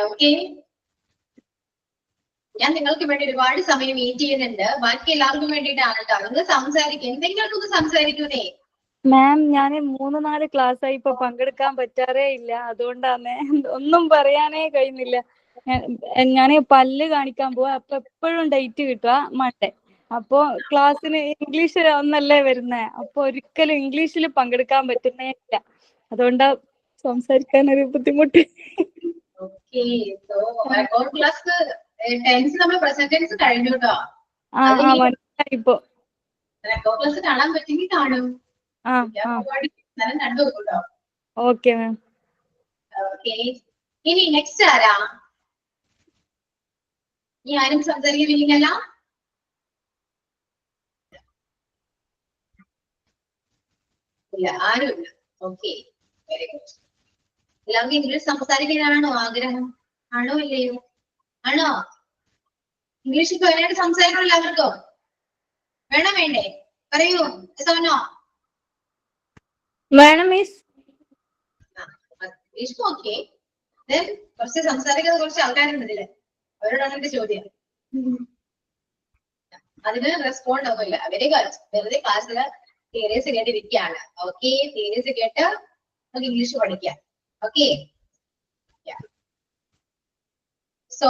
ഓക്കെ, ഞാൻ നിങ്ങൾക്ക് വേണ്ടി ഒരുപാട് സമയം വെയിറ്റ് ചെയ്യുന്നുണ്ട്. ബാക്കി എല്ലാവർക്കും വേണ്ടിയിട്ടാണ് കേട്ടോ. നിങ്ങൾ സംസാരിക്കും, എന്തെങ്കിലും ഒന്ന് സംസാരിക്കൂന്നേ. മാം, ഞാൻ 3-4 ക്ലാസ് ആയി ഇപ്പൊ പങ്കെടുക്കാൻ പറ്റാറേ ഇല്ല, അതുകൊണ്ടാണ് ഒന്നും പറയാനേ കഴിയുന്നില്ല. ഞാൻ പല്ല് കാണിക്കാൻ പോവാ, അപ്പൊ എപ്പോഴും ഡേറ്റ് കിട്ടുക മൺഡേ. അപ്പൊ ക്ലാസ്സിന് ഇംഗ്ലീഷ് ഒന്നല്ലേ വരുന്നേ, അപ്പൊ ഒരിക്കലും ഇംഗ്ലീഷിൽ പങ്കെടുക്കാൻ പറ്റുന്നേ ഇല്ല. അതുകൊണ്ടാ സംസാരിക്കാൻ ഒരു ബുദ്ധിമുട്ട്. Okay, so account class tense നമ്മൾ പ്രസന്റ് ടെൻസ് കഴിഞ്ഞു കേട്ടോ. മനസ്സിലായി ഇപ്പൊ. അക്കൗണ്ട് ക്ലാസ് കാണാൻ പറ്റുമെങ്കിൽ കാണും. സ്ഥലം കണ്ടു കേട്ടോ. Okay ma'am. ഓക്കെ, ഇനി നെക്സ്റ്റ് ആരാ? ഇനി ആരും സംസാരിക്കുന്നില്ല? ഇല്ല, ആരുമില്ല. Okay, very good. എല്ലാവർക്കും ഇംഗ്ലീഷ് സംസാരിക്കാനാണോ ആഗ്രഹം? ആണോ ഇല്ലയോ? ആണോ? ഇംഗ്ലീഷ് ഫ്ലുവൻ്റായിട്ട് സംസാരിക്കണം എല്ലാവർക്കും? വേണം വേണ്ടേ? പറയൂ. സോനോ വേണം മിസ്. English okay. കുറച്ച് സംസാരിക്കാതെ കുറച്ച് ആൾക്കാരുണ്ട് ഇതില്, അവരോടാണ് എന്റെ ചോദ്യം. അതിന് റെസ്പോണ്ട് ഒന്നുമില്ല. Very good. വെറുതെ ക്ലാസ്സില് തിയറീസ് കേട്ടിരിക്കുകയാണ്. ഓക്കെ, തിയറീസ് കേട്ട് നമുക്ക് ഇംഗ്ലീഷ് പഠിക്കാം. ഓക്കെ, സോ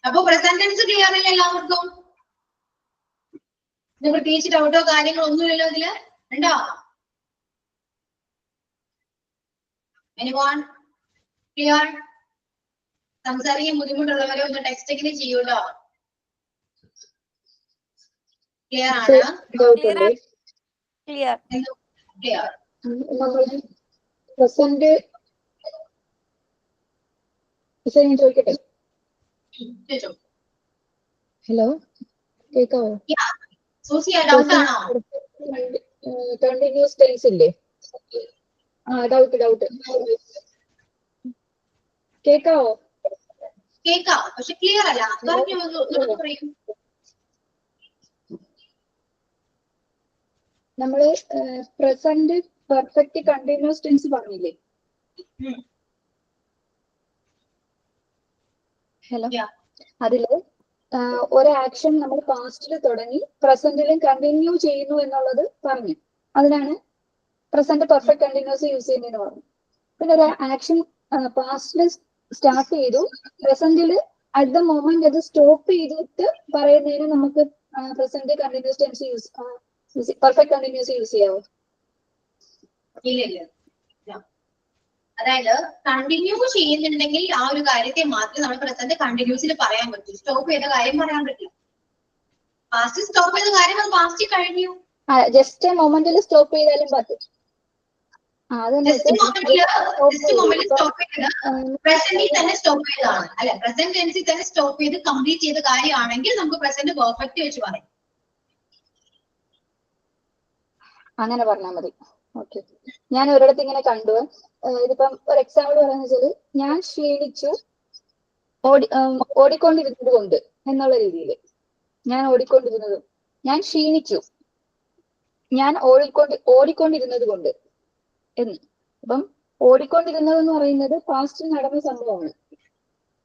അപ്പൊ പ്രസന്റ് ടെൻസ് ക്ലിയർ അല്ലേ എല്ലാവർക്കും? പ്രത്യേകിച്ച് ഡൗട്ടോ കാര്യങ്ങളോ ഒന്നുമില്ലല്ലോ ഇതില്? ഉണ്ടോ? Anyone clear? സംസാരിക്കാൻ ബുദ്ധിമുട്ടുള്ളവരെ ഒന്ന് ടെക്സ്റ്റെങ്കിലും ചെയ്യൂട്ടോ. ക്ലിയർ ആണ്? ക്ലിയർ. ക്ലിയർ. പ്രസന്റ് ചോദിക്കട്ടെ? ഹലോ, കേക്കാവോ? സൂസിയ, ഡൗട്ട് ആണോ? കണ്ടിന്യൂസ് ടെൻസ് ഇല്ലേ? ഡൗട്ട് കേക്കാവോ? കേക്കാം, പക്ഷെ ക്ലിയർ അല്ല. പറയും. നമ്മള് പ്രസന്റ് പെർഫെക്റ്റ് കണ്ടിന്യൂസ് ടെൻസ് പറഞ്ഞില്ലേ? ഹലോ, അതില് ഒരു ആക്ഷൻ നമ്മൾ പാസ്റ്റിൽ തുടങ്ങി പ്രസന്റിലും കണ്ടിന്യൂ ചെയ്യുന്നു എന്നുള്ളത് പറഞ്ഞു. അതിനാണ് പ്രസന്റ് പെർഫെക്റ്റ് കണ്ടിന്യൂസ് യൂസ് ചെയ്യുന്നതെന്ന് പറഞ്ഞു. പിന്നെ ഒരു ആക്ഷൻ പാസ്റ്റിൽ സ്റ്റാർട്ട് ചെയ്തു, പ്രസന്റിൽ അറ്റ് ദ മൊമെന്റ് അത് സ്റ്റോപ്പ് ചെയ്തിട്ട് പറയുന്നതിന് നമുക്ക് present continuous tense perfect continuous use ചെയ്യാവോ? ഇല്ല. അതായത് കണ്ടിന്യൂ ചെയ്യുന്നുണ്ടെങ്കിൽ ആ ഒരു കാര്യത്തെ മാത്രമേ നമ്മൾ പ്രസന്റ് കണ്ടിന്യൂസിൽ പറയാൻ പറ്റൂ. സ്റ്റോപ്പ് ചെയ്ത കാര്യം പറയാൻ പറ്റില്ല. പാസ്റ്റ് സ്റ്റോപ്പ് ചെയ്ത കാര്യം അത് പാസ്റ്റ് കഴിഞ്ഞു. ജസ്റ്റ് മൊമെന്റിൽ സ്റ്റോപ്പ് ചെയ്താലും പറ്റും. ജസ്റ്റ് മൊമെന്റിൽ സ്റ്റോപ്പ് ചെയ്ത് പ്രസന്റിൽ തന്നെ സ്റ്റോപ്പ് ചെയ്തതാണ് അല്ലെ, പ്രസന്റ് ടെൻസിൽ തന്നെ സ്റ്റോപ്പ് ചെയ്ത് കംപ്ലീറ്റ് ചെയ്ത കാര്യമാണെങ്കിൽ നമുക്ക് പ്രസന്റ് പെർഫെക്റ്റ് വെച്ച് പറയാം. അങ്ങനെ പറഞ്ഞാൽ മതി. ഓക്കെ, ഞാൻ ഒരിടത്ത് ഇങ്ങനെ കണ്ടു. ഇതിപ്പം ഒരു എക്സാമ്പിൾ പറയാന്ന് വെച്ചാല്, ഞാൻ ക്ഷീണിച്ചു ഓടിക്കൊണ്ടിരുന്നത് കൊണ്ട് എന്നുള്ള രീതിയിൽ, ഞാൻ ഓടിക്കൊണ്ടിരുന്നതും, ഞാൻ ക്ഷീണിച്ചു ഞാൻ ഓടിക്കൊണ്ടിരുന്നത് കൊണ്ട് എന്ന്. അപ്പം ഓടിക്കൊണ്ടിരുന്നത് എന്ന് പറയുന്നത് പാസ്റ്റിൽ നടന്ന സംഭവമാണ്.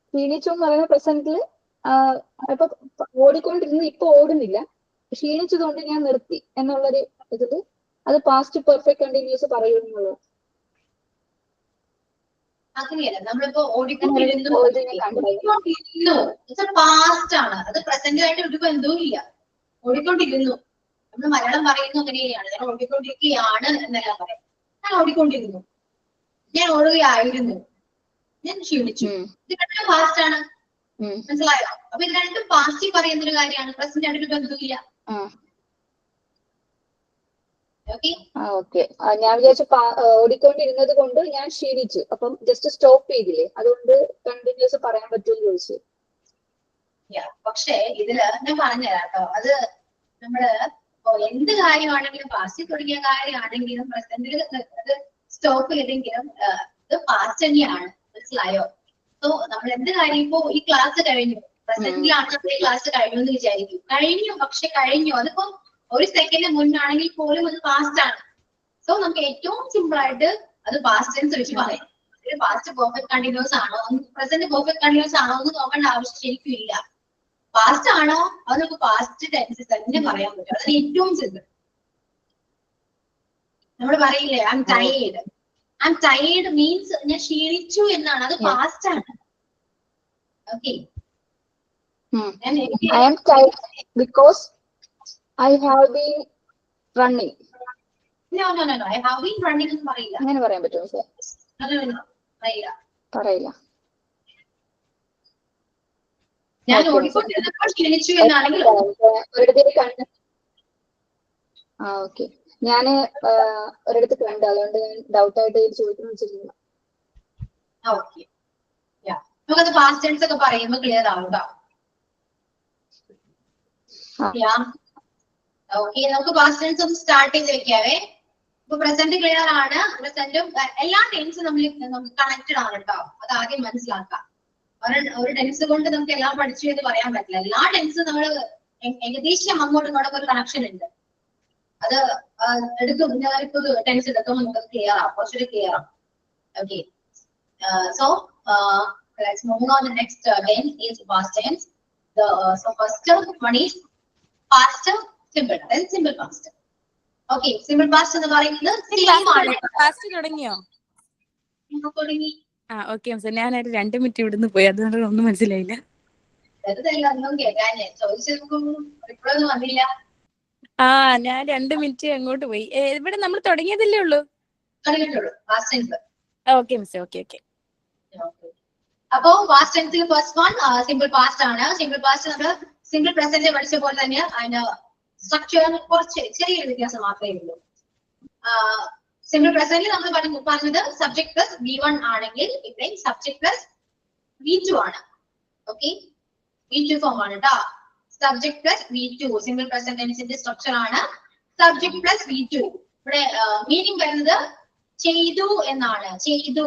ക്ഷീണിച്ചു എന്ന് പറയുന്ന പ്രസന്റില് ഇപ്പൊ ഓടിക്കൊണ്ടിരുന്നത് ഇപ്പൊ ഓടുന്നില്ല, ക്ഷീണിച്ചതുകൊണ്ട് ഞാൻ നിർത്തി എന്നുള്ളൊരു ഇതില് അത് പാസ്റ്റ് പെർഫെക്റ്റ് കണ്ടിന്യൂസ് പറയുന്നുള്ളൂ. അങ്ങനെയല്ല, നമ്മളിപ്പോ ഓടിക്കൊണ്ടിരുന്നു പാസ്റ്റ് ആണ്, അത് പ്രസന്റ് ആയിട്ട് ഒരു ബന്ധവും ഇല്ല. ഓടിക്കൊണ്ടിരുന്നു, നമ്മൾ മലയാളം പറയുന്നു അങ്ങനെയാണ്, ഞാൻ ഓടിക്കൊണ്ടിരിക്കുകയാണ് എന്നെല്ലാം പറയാം. ഞാൻ ഓടിക്കൊണ്ടിരുന്നു, ഞാൻ ഓടുകയായിരുന്നു, ഞാൻ ക്ഷീണിച്ചു. ഇത് രണ്ടും പാസ്റ്റ് ആണ്, മനസ്സിലായോ? അപ്പൊ ഇത് രണ്ടും പാസ്റ്റിൽ പറയുന്ന ഒരു കാര്യമാണ്, പ്രസന്റ് ആയിട്ട് ഒരു ബന്ധമില്ല. ഓക്കെ, ഞാൻ വിചാരിച്ചു ഓടിക്കൊണ്ടിരുന്നത് കൊണ്ട് ഞാൻ ക്ഷീണിച്ചു, അപ്പം ജസ്റ്റ് സ്റ്റോപ്പ് ചെയ്തില്ലേ, അതുകൊണ്ട് കണ്ടിന്യൂസ് പറയാൻ പറ്റുമെന്ന് ചോദിച്ചു. പക്ഷേ ഇതില് ഞാൻ പറഞ്ഞുതരാം കേട്ടോ, അത് നമ്മള് എന്ത് കാര്യമാണെങ്കിലും പാസ്റ്റിൽ തുടങ്ങിയ കാര്യമാണെങ്കിലും പ്രസന്റിൽ അത് സ്റ്റോപ്പ് ചെയ്തെങ്കിലും ഇത് പാസ്റ്റ് തന്നെയാണ്, മനസ്സിലായോ? സോ നമ്മൾ എന്ത് കാര്യം ഇപ്പോ ഈ ക്ലാസ് കഴിഞ്ഞു, പ്രസന്റിലാണ് നമ്മുടെ ക്ലാസ് കഴിഞ്ഞു എന്ന് വിചാരിക്കും. കഴിഞ്ഞു, പക്ഷെ കഴിഞ്ഞു അതിപ്പോ ഒരു സെക്കൻഡ് മുന്നാണെങ്കിൽ പോലും അത് പാസ്റ്റ് ആണ്. സോ നമുക്ക് ഏറ്റവും സിമ്പിൾ ആയിട്ട് അത് പാസ്റ്റ് ടെൻസ് വെച്ച് പറയാം. പാസ്റ്റ് പെർഫെക്റ്റ് കണ്ടിന്യൂസ് ആണോ, പ്രസന്റ് പെർഫെക്റ്റ് കണ്ടിന്യൂസ് ആണോ എന്ന് നോക്കേണ്ട ആവശ്യം ശരിക്കും ഇല്ല. പാസ്റ്റ് ആണോ അത് നമുക്ക് പാസ്റ്റ് ടെൻസ് തന്നെ പറയാൻ പറ്റും. അതാണ് ഏറ്റവും സിമ്പിൾ. നമ്മൾ പറയില്ലേ I am tired, I am tired means ഞാൻ ക്ഷീണിച്ചു എന്നാണ്, അത് പാസ്റ്റ് ആണ്. Okay, I am tired because I have been running. No, I have been running എന്ന് പറയില്ല. അങ്ങനെ പറയാൻ പറ്റുമോ സർ? പറയില്ല. ഞാൻ ഓടിക്കൊണ്ടിരുന്നപ്പോൾ ക്ഷീണിച്ചു എന്നാണെങ്കിൽ ഓക്കെ, ഞാന് ഒരിടത്ത് കണ്ടു, അതുകൊണ്ട് ഞാൻ ഡൗട്ട് ആയിട്ട് ചോദിക്കുന്നു വെച്ചിരുന്നു. ഓക്കെ, നമുക്കത് പാസ്റ്റ് ടെൻസ് ഒക്കെ പറയുമ്പോൾ ക്ലിയർ ആവുക. ഓക്കെ, നമുക്ക് പാസ്റ്റ് ടെൻസ് ഒന്ന് സ്റ്റാർട്ട് ചെയ്ത് വെക്കാവേ. ഇപ്പൊ പ്രസന്റ് ക്ലിയർ ആണ്, പ്രസന്റും എല്ലാ ടെൻസും നമുക്ക് കണക്റ്റഡ് ആണ് കേട്ടോ, അത് ആദ്യം മനസ്സിലാക്കാം. ഒരു ടെൻസ് കൊണ്ട് നമുക്ക് എല്ലാം പഠിച്ചു എന്ന് പറയാൻ പറ്റില്ല. എല്ലാ ടെൻസും നമ്മൾ ഏകദേശം അങ്ങോട്ടും ഇങ്ങോട്ടും ഒരു കണക്ഷൻ ഉണ്ട്. അത് എടുക്കും, ഞാനിപ്പോ ടെൻസ് എടുക്കുമ്പോൾ നമുക്ക് ക്ലിയർ ആവും, കുറച്ചുകൂടി ക്ലിയർ ആവും. Okay, so let's move on. The next tense is past tense. So first one is past simple, then simple past. Okay, simple past എന്ന് പറയുന്നത് സെയിം ആണ്. ക്ലാസ് തുടങ്ങിയോ? തുടങ്ങി. ഓക്കെ മിസ്, ഞാൻ 2 മിനിറ്റ് ഇവിടുന്ന് പോയി, അതുകൊണ്ട് ഒന്നും മനസ്സിലായില്ല. ഒന്നും കേൾക്കാനേ ചോദിച്ചൊന്നും ഇപ്പോഴൊന്നും വന്നില്ല. ഞാൻ 2 മിനിറ്റ് അങ്ങോട്ട് പോയി. ഇവിടെ നമ്മൾ തുടങ്ങിയതല്ലേ ഉള്ളൂ. തുടങ്ങിയിട്ടുള്ളൂ past tense. Okay miss, okay. അപ്പോ പാസ്റ്റ് ടെൻസിൽ ഫസ്റ്റ് വൺ സിമ്പിൾ പാസ്റ്റ് ആണ്. സിമ്പിൾ പാസ്റ്റ് നമ്മൾ സിമ്പിൾ പ്രസന്റ് പഠിച്ച പോലെ തന്നെ അതിന്റെ സ്ട്രക്ചർ കുറച്ച് ചെറിയൊരു വ്യത്യാസം മാത്രമേ ഉള്ളൂ. സിമ്പിൾ പ്രസന്റിൽ നമ്മൾ പറഞ്ഞത് സബ്ജക്ട് പ്ലസ് V1 ആണെങ്കിൽ ഇവിടെ സബ്ജക്ട് പ്ലസ് V2 ആണ്. ഓക്കെ, V2 ഫോം ആണ് കേട്ടോ. Subject plus V2 simple present ടെൻസിന്റെ സ്ട്രക്ചർ ആണ്. Subject plus V2. ഇവിടെ മീനിങ് വരുന്നത് ചെയ്തു എന്നാണ്. ചെയ്തു,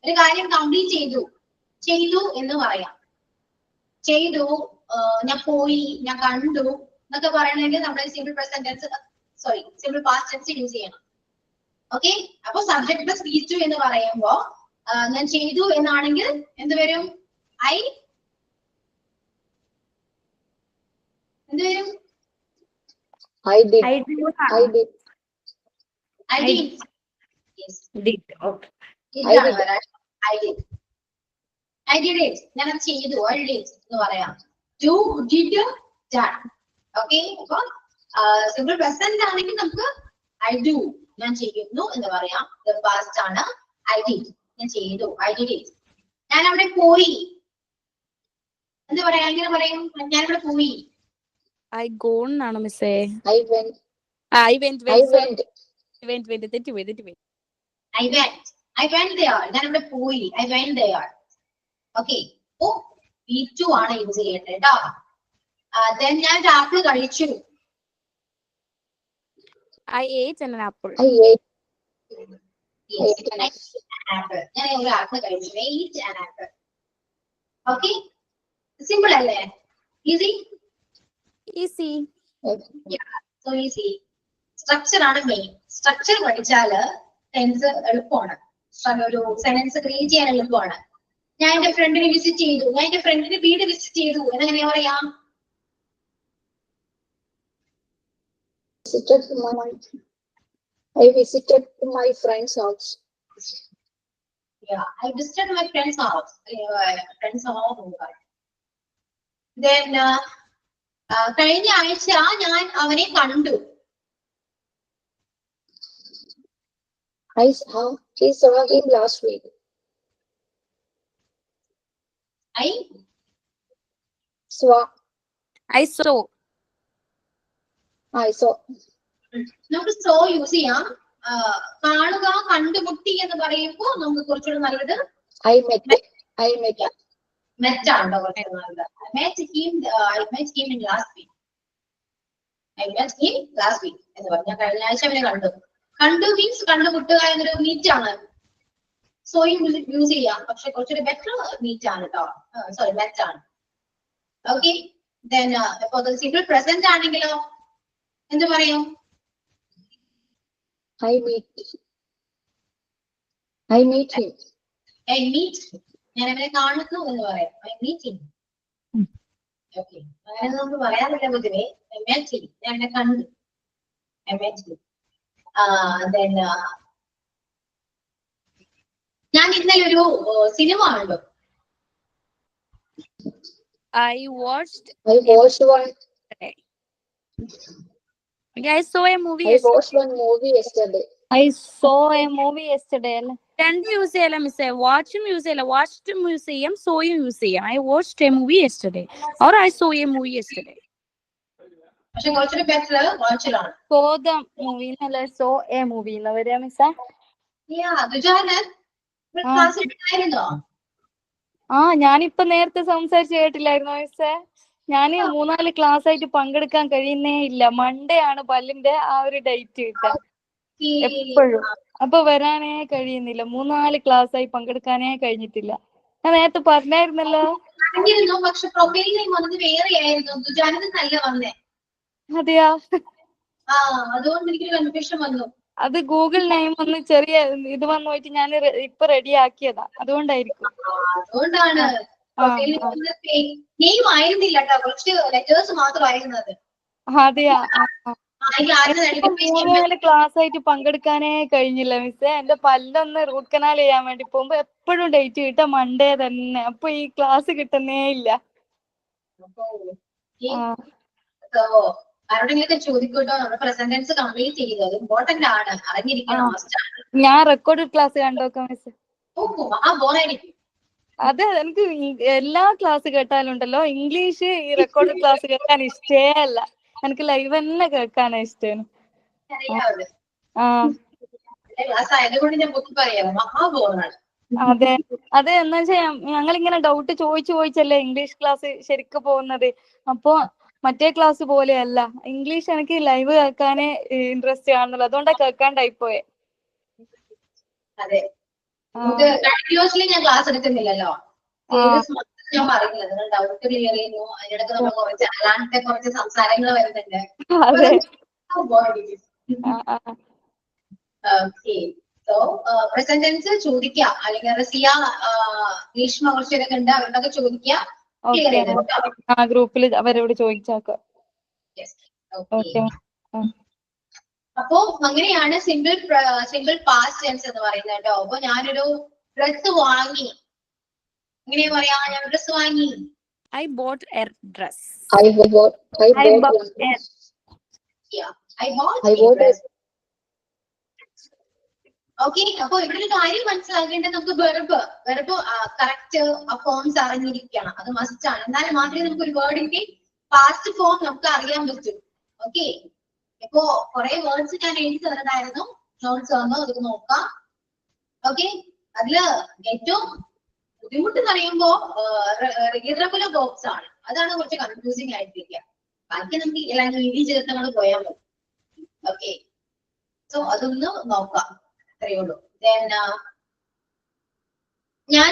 ഒരു കാര്യം കംപ്ലീറ്റ് ചെയ്തു എന്ന് പറയാം. ചെയ്തു, ഞാൻ പോയി, ഞാൻ കണ്ടു എന്നൊക്കെ പറയണമെങ്കിൽ നമ്മുടെ simple present tense simple past tense use ചെയ്യണം. ഓക്കെ, അപ്പൊ സബ്ജക്ട് പ്ലസ് V2 എന്ന് പറയുമ്പോ ഞാൻ ചെയ്തു എന്നാണെങ്കിൽ എന്ത് വരും? I did it. ഞാൻ അത് ചെയ്തു, I did it എന്ന് പറയാം. Do, did, done. ഓക്കെ, അപ്പൊ സിമ്പിൾ പ്രസന്റ് ആണെങ്കിൽ നമുക്ക് I do, ഞാൻ ചെയ്യുന്നു എന്ന് പറയാം. The past ആണ് I did. ഞാൻ ചെയ്തു. I did it. ഞാൻ അവിടെ പോയി. എന്താ പറയാ, എങ്ങനെ പറയും? ഞാൻ അവിടെ പോയി. ഐ ഗോൺ എന്നാണ് മിസ്സേ. I went. I went I went. തെറ്റുപോയി. I went there. ഞാൻ അവിടെ പോയി. I went there. ഓക്കെ. ഓ V2 ആണ് യൂസ് ചെയ്യേണ്ടത് കേട്ടോ. Then ഞാൻ ആപ്പിൾ കഴിച്ചു. ഐ ഏറ്റ് an apple. I ate. Yes, ate an I ate an apple. ഞാൻ ഒരു ആപ്പിൾ കഴിച്ചു. I ate an apple. Okay, simple അല്ലേ? Easy. Easy. So easy. Structure ആണ് മെയിൻ. സ്ട്രക്ചർ പഠിച്ചാല് ടെൻസ് എളുപ്പമാണ്. ഒരു സെന്റൻസ് ക്രിയേറ്റ് ചെയ്യാൻ എളുപ്പമാണ്. ഞാൻ എന്റെ ഫ്രണ്ടിനെ വിസിറ്റ് ചെയ്തു. ഞാൻ എന്റെ ഫ്രണ്ടിന്റെ വീട് വിസിറ്റ് ചെയ്തു എന്നെങ്ങനെയാ പറയാ? I visited my friend's house. Yeah, I visited my friend's house. Friend's house. Then കഴിഞ്ഞ ആഴ്ച ഞാൻ അവനെ കണ്ടു. He saw him last week. I Saw. I saw. I saw. നമുക്ക് സോ യൂസ് ചെയ്യാം. കാണുക, കണ്ടുമുട്ടി എന്ന് പറയുമ്പോൾ നമുക്ക് കുറച്ചുകൂടെ നല്ലത് I met. മെറ്റ് ആണോ കുറച്ചുകൂടെ നല്ലത്. I met him in last week. I met him last week എന്ന് പറഞ്ഞാൽ കഴിഞ്ഞ ആഴ്ച അവനെ കണ്ടു. കണ്ടു മീൻസ് കണ്ടുമുട്ടുക എന്നൊരു മീറ്റ് ആണ്. സോയും യൂസ് ചെയ്യാം, പക്ഷെ കുറച്ചൊരു ബെറ്റർ മീറ്റ് ആണ് കേട്ടോ. സോറി, മെറ്റ് ആണ്. ഓക്കെ. ദെൻ ഇപ്പൊ സിമ്പിൾ പ്രസന്റ് ആണെങ്കിലോ എന്ത് പറയും? I meet him. I meet. ഞാൻ അവനെ കാണുന്നു എന്ന് പറയാം. I meet him. ഓക്കെ, അങ്ങനെ നമുക്ക് പറയാറില്ല പൊതുവെ. I met him. ഞാൻ അവനെ കണ്ടു. I met him. Then ഞാൻ ഇന്നലെ ഒരു സിനിമ കണ്ടു. I watched one. Okay, I saw a movie. I watched one movie yesterday. I saw a movie yesterday. രണ്ട് യൂസ് ചെയ്യല മിസ്സേ. വാച്ചും യൂസ് ചെയ്യല. വാച്ച്ഡ് യൂസ് ചെയ്യാം, സോയും യൂസ് ചെയ്യാം. I watched a movie yesterday or I saw a movie yesterday. പക്ഷെ കുറച്ചൊരു better വാച്ചിലാണ്. Saw the movie എന്നല്ല saw a movie എന്ന് പറയാ മിസ്സേ. ഞാനിപ്പോ നേരത്തെ സംസാരിച്ച് കേട്ടില്ലായിരുന്നോ മിസ്സേ? ഞാന് 3-4 ക്ലാസ് ആയിട്ട് പങ്കെടുക്കാൻ കഴിയുന്നേ ഇല്ല. മൺഡേ ആണ് പല്ലിന്റെ ആ ഒരു ഡേറ്റ് കിട്ടാൻ എപ്പോഴും. അപ്പൊ വരാനേ കഴിയുന്നില്ല. 3-4 ക്ലാസ് ആയി പങ്കെടുക്കാനേ കഴിഞ്ഞിട്ടില്ല. ഞാൻ നേരത്തെ പറഞ്ഞായിരുന്നല്ലോ. പക്ഷെ പ്രൊഫൈൽ നെയിം വന്നത് വേറെയായിരുന്നു. നല്ല വന്നേ. അതെയാ? അതുകൊണ്ട് എനിക്കൊരു കൺഫ്യൂഷൻ വന്നു. അത് ഗൂഗിൾ നെയിം ഒന്ന് ചെറിയ ഇത് വന്നു പോയിട്ട് ഞാൻ ഇപ്പൊ റെഡി ആക്കിയതാ. അതുകൊണ്ടായിരിക്കും. അതുകൊണ്ടാണ് നെയിം ആയിരുന്നില്ല കേട്ടോ, കുറച്ച് ലെറ്റേഴ്സ് മാത്രമായിരുന്നത്. അതെയാ? 3-4 ക്ലാസ് ആയിട്ട് പങ്കെടുക്കാനേ കഴിഞ്ഞില്ല മിസ്സേ. എന്റെ പല്ലൊന്ന് റൂട്ട് കനാൽ ചെയ്യാൻ വേണ്ടി പോകുമ്പോ എപ്പോഴും ഡേറ്റ് കിട്ടാ മൺഡേ തന്നെ. അപ്പൊ ഈ ക്ലാസ് കിട്ടുന്നേ ഇല്ല. ആരോടെങ്കിലൊക്കെ ചോദിക്കൂട്ടോ. നമ്മുടെ പ്രസന്റൻസ് കംപ്ലീറ്റ് ചെയ്തത് ഇമ്പോർട്ടന്റ് ആണ്, അറിഞ്ഞിരിക്കണം. ഞാൻ റെക്കോർഡ് ക്ലാസ് കണ്ടോക്കാം മിസ്. ബോറായിരിക്കും. അതെ, എനിക്ക് എല്ലാ ക്ലാസ് കേട്ടാലുണ്ടല്ലോ ഇംഗ്ലീഷ് ഈ റെക്കോർഡ് ക്ലാസ് കേൾക്കാൻ ഇഷ്ടേ അല്ല. എനിക്ക് ലൈവ് തന്നെ കേൾക്കാനാ ഇഷ്ടം. അതെ അതെ. എന്ന് വെച്ചാ ഞങ്ങളിങ്ങനെ ഡൗട്ട് ചോദിച്ചല്ലേ ഇംഗ്ലീഷ് ക്ലാസ് ശരിക്കും പോകുന്നത്. അപ്പൊ മറ്റേ ക്ലാസ് പോലെയല്ല. ഇംഗ്ലീഷ് എനിക്ക് ലൈവ് കേൾക്കാനേ ഇൻട്രസ്റ്റ് കാണുന്നുള്ളൂ. അതുകൊണ്ടാ കേൾക്കാണ്ടായി പോയെ. അതെ, കണ്ടിന്യൂസ്ലി ഞാൻ ക്ലാസ് എടുക്കുന്നില്ലല്ലോ. ഞാൻ പറയുന്നത് നിങ്ങൾ ഡൗട്ട് ക്ലിയർ ചെയ്യുന്നു. അതിനിടയ്ക്ക് നമ്മൾ കുറച്ച് അല്ലാണ്ടത്തെ കുറച്ച് സംസാരങ്ങൾ വരുന്നുണ്ട്. പ്രസന്റ് ടെൻസ് ചോദിക്കാം, അല്ലെങ്കിൽ റസിയ, ഗ്രീഷ്മ കുറച്ചൊക്കെ ഉണ്ട്, അവരോടൊക്കെ ചോദിക്കാം. ഗ്രൂപ്പിൽ അവരോട് ചോദിച്ചാക്കാം. അപ്പോ അങ്ങനെയാണ് സിമ്പിൾ പാസ്റ്റ് ടെൻസ് എന്ന് പറയുന്നത് കേട്ടോ. അപ്പൊ ഞാനൊരു ഡ്രസ് വാങ്ങി, എങ്ങനെയാ പറയാ? ഞാൻ ഡ്രസ് വാങ്ങി. I bought a dress. I bought a dress. Okay, അപ്പൊ ഇവിടെ ഒരു കാര്യം മനസ്സിലാക്കേണ്ടത് നമുക്ക് വെർബ് കറക്റ്റ് ഫോംസ് അറിഞ്ഞിരിക്കണം, അത് മസ്റ്റ് ആണ്. എന്നാലും മാത്രമേ നമുക്ക് ഒരു വേർഡിന്റെ പാസ്റ്റ് ഫോം നമുക്ക് അറിയാൻ പറ്റൂ. ഓക്കെ, ഇപ്പോ കുറെ വേർഡ്സ് ഞാൻ എഴുതി തന്നതായിരുന്നു, നോട്ട്സ് വന്നു, അത് നോക്കാം. ഓക്കെ, അതില് ഏറ്റവും ബുദ്ധിമുട്ട് പറയുമ്പോ ഇറഗുലർ വേർബ്സ് ആണ്, അതാണ് കുറച്ച് കൺഫ്യൂസിങ് ആയിട്ടിരിക്കുക. ബാക്കി നമുക്ക് എല്ലാം എഴുതി ചേർത്ത് നമ്മൾ പോയാൽ മതി. ഓക്കെ, സോ അതൊന്ന് നോക്കാം, അത്രയേ ഉള്ളൂ. ഞാൻ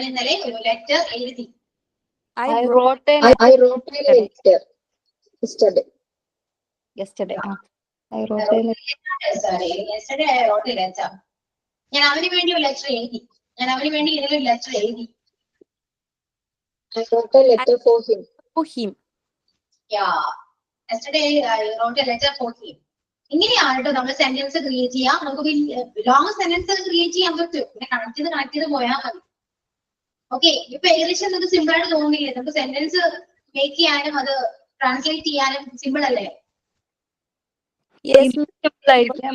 ഇന്നലെ ഒരു ലെറ്റർ എഴുതി. I wrote a I wrote a letter yesterday. yesterday. I wrote a letter. Yesterday I wrote a letter. ഞാൻ അവന് വേണ്ടി ഒരു ലെറ്റർ എഴുതി. I wrote a letter for him. For him. Yeah. Yesterday I wrote a letter for him. ഇങ്ങനെയാണ് കേട്ടോ നമ്മൾ sentence create ചെയ്യാം. നമുക്ക് ലോങ് സെന്റൻസ് ക്രിയേറ്റ് ചെയ്യാൻ പറ്റും, പിന്നെ കണക്ട് ചെയ്ത് പോയാൽ മതി. ഓക്കെ, ഇപ്പൊ ഏകദേശം നമുക്ക് സിമ്പിൾ ആയിട്ട് തോന്നിയില്ലേ? നമുക്ക് സെന്റൻസ് മേക്ക് ചെയ്യാനും അത് ട്രാൻസ്ലേറ്റ് ചെയ്യാനും സിമ്പിൾ അല്ലേ?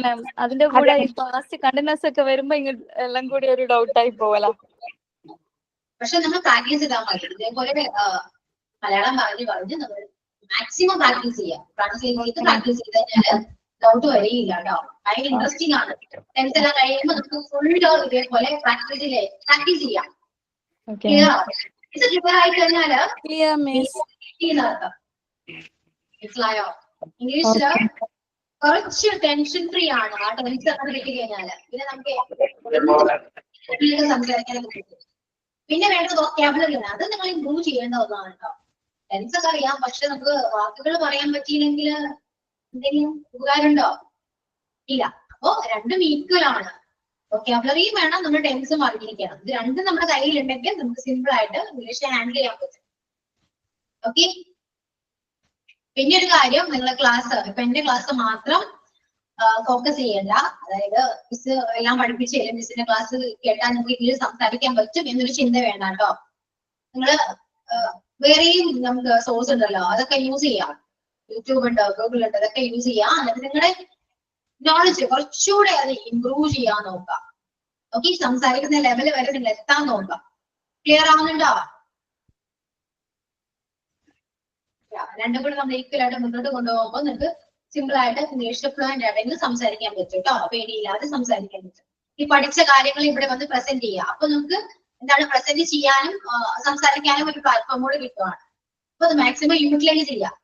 മാം, അതിന്റെ കൂടെ ഈ പാസ്റ്റ് കണ്ടിന്യൂസ് ഒക്കെ വരുമ്പോ എല്ലാം കൂടി ഒരു ഡൗട്ട് ആയി പോവല. പക്ഷെ നമ്മൾ പ്രാക്ടീസ് ചെയ്താൽ മതി. ഇതേപോലെ മലയാളം പറഞ്ഞ് നമ്മൾ മാക്സിമം പ്രാക്ടീസ് ചെയ്യാം. പ്രാക്ടീസ് ചെയ്ത് കഴിഞ്ഞാൽ ഡൗട്ട് വരികയില്ല കേട്ടോ. ഭയങ്കര ഇൻട്രസ്റ്റിംഗ് ആണ്. ടെൻത്ത് എല്ലാം കഴിയുമ്പോൾ നമുക്ക് ഫുൾ ഇതേപോലെ പ്രാക്ടീസ് ചെയ്യാം. ക്ലിയർ ആയി കഴിഞ്ഞാല് മനസ്സിലായോ? ഇംഗ്ലീഷില് കുറച്ച് ടെൻഷൻ ഫ്രീ ആണ്. ആ ടെൻഷൻ കിട്ടി കഴിഞ്ഞാല് പിന്നെ നമുക്ക് സംസാരിക്കാനൊക്കെ പറ്റും. പിന്നെ വേണ്ടത് വൊക്കാബുലറി ആണ്, അത് നിങ്ങൾ ഇംപ്രൂവ് ചെയ്യേണ്ട ഒന്നാണ് കേട്ടോ. ടെൻസ് ഒക്കെ അറിയാം, പക്ഷെ നമുക്ക് വാക്കുകൾ പറയാൻ പറ്റിയില്ലെങ്കിൽ എന്തെങ്കിലും ഉപകാരമുണ്ടോ? ഇല്ല. അപ്പോ രണ്ടും ഈക്വൽ ആണ്. വൊക്കാബുലറിയും വേണം, നമ്മൾ ടെൻസും അറിഞ്ഞിരിക്കണം. ഇത് രണ്ടും നമ്മുടെ കയ്യിലുണ്ടെങ്കിൽ നമുക്ക് സിമ്പിൾ ആയിട്ട് ഇംഗ്ലീഷ് ഹാൻഡിൽ ചെയ്യാൻ പറ്റും. ഓക്കെ, പിന്നെ ഒരു കാര്യം, നിങ്ങളെ ക്ലാസ് ഇപ്പൊ എന്റെ ക്ലാസ് മാത്രം ഫോക്കസ് ചെയ്യണ്ട. അതായത് മിസ് എല്ലാം പഠിപ്പിച്ചില്ല, മിസ്സിന്റെ ക്ലാസ് കേട്ടാൽ നമുക്ക് ഇംഗ്ലീഷ് സംസാരിക്കാൻ പറ്റും എന്നൊരു ചിന്ത വേണ്ട കേട്ടോ. നിങ്ങള് വേറെയും നമുക്ക് സോഴ്സ് ഉണ്ടല്ലോ, അതൊക്കെ യൂസ് ചെയ്യാം. യൂട്യൂബ് ഉണ്ട്, ഗൂഗിൾ ഉണ്ട്, അതൊക്കെ യൂസ് ചെയ്യാം. എന്നിട്ട് നിങ്ങളുടെ നോളജ് കുറച്ചുകൂടെ അത് ഇംപ്രൂവ് ചെയ്യാൻ നോക്കാം. ഓക്കെ, സംസാരിക്കുന്ന ലെവൽ വരെ നിങ്ങൾ എത്താൻ നോക്കാം. ക്ലിയർ ആവുന്നുണ്ടോ? രണ്ടും കൂടെ നമ്മൾ ഈക്വൽ ആയിട്ട് മുന്നോട്ട് കൊണ്ടുപോകുമ്പോൾ നിങ്ങൾക്ക് സിമ്പിൾ ആയിട്ട് ഇംഗ്ലീഷ് ഫ്ലുവന്റ് ആയിട്ട് സംസാരിക്കാൻ പറ്റും കേട്ടോ. പേടിയില്ലാതെ സംസാരിക്കാൻ പറ്റും. ഈ പഠിച്ച കാര്യങ്ങൾ ഇവിടെ വന്ന് പ്രസന്റ് ചെയ്യുക. അപ്പൊ നമുക്ക് എന്താണ് പ്രസന്റ് ചെയ്യാനും സംസാരിക്കാനും ഒരു പ്ലാറ്റ്ഫോം കൂടെ കിട്ടുവാണ്. അപ്പൊ അത് മാക്സിമം യൂട്ടിലൈസ് ചെയ്യാം.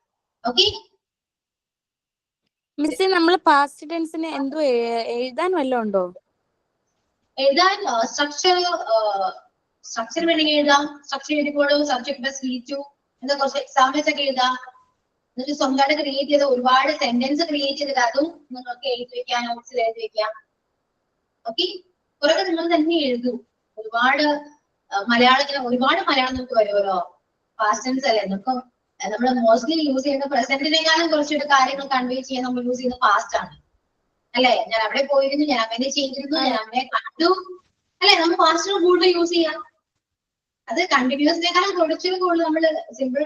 ഓക്കെ, മിസ്, നമ്മൾ പാസ്റ്റ് ടെൻസിന് എന്തോ എഴുതാൻ വല്ലതും ഉണ്ടോ? എഴുതാൻ സ്ട്രക്ചർ വേണമെങ്കിൽ എഴുതാം. സ്ട്രക്ചർ എഴുതിക്കോളൂ. സബ്ജക്ട് പ്ലസ് V2 എന്താ കുറച്ച് എക്സാമ്പിൾസ് ഒക്കെ എഴുതാം. എന്നിട്ട് സ്വന്തമായിട്ട് ക്രിയേറ്റ് ചെയ്ത് ഒരുപാട് സെന്റൻസ് ക്രിയേറ്റ് ചെയ്തിട്ട് അതും നിങ്ങൾക്ക് എഴുതി വെക്കാം, നോട്ട്സിൽ എഴുതി വെക്കാം. ഓക്കെ, കുറെ നിങ്ങൾ തന്നെ എഴുതും. ഒരുപാട് മലയാളം നമുക്ക് വരുമല്ലോ. പാസ്റ്റ് ടെൻസ് അല്ലേ, നമുക്ക് നമ്മൾ മോസ്റ്റ്ലി യൂസ് ചെയ്യുന്ന പ്രസന്റിനേക്കാളും കുറച്ചൊരു കാര്യങ്ങൾ കൺവേ ചെയ്യാൻ നമ്മൾ യൂസ് ചെയ്യുന്ന പാസ്റ്റ് ആണ് അല്ലെ? ഞാൻ അവിടെ പോയിരുന്നു, ഞാൻ അങ്ങനെ ചെയ്തിരുന്നു, ഞാൻ അങ്ങനെ കണ്ടു അല്ലെ? നമ്മൾ പാസ്റ്റ് കൂടുതൽ യൂസ് ചെയ്യാം. അത് കണ്ടിന്യൂസിനേക്കാളും കുറച്ചും കൂടുതൽ നമ്മൾ സിമ്പിൾ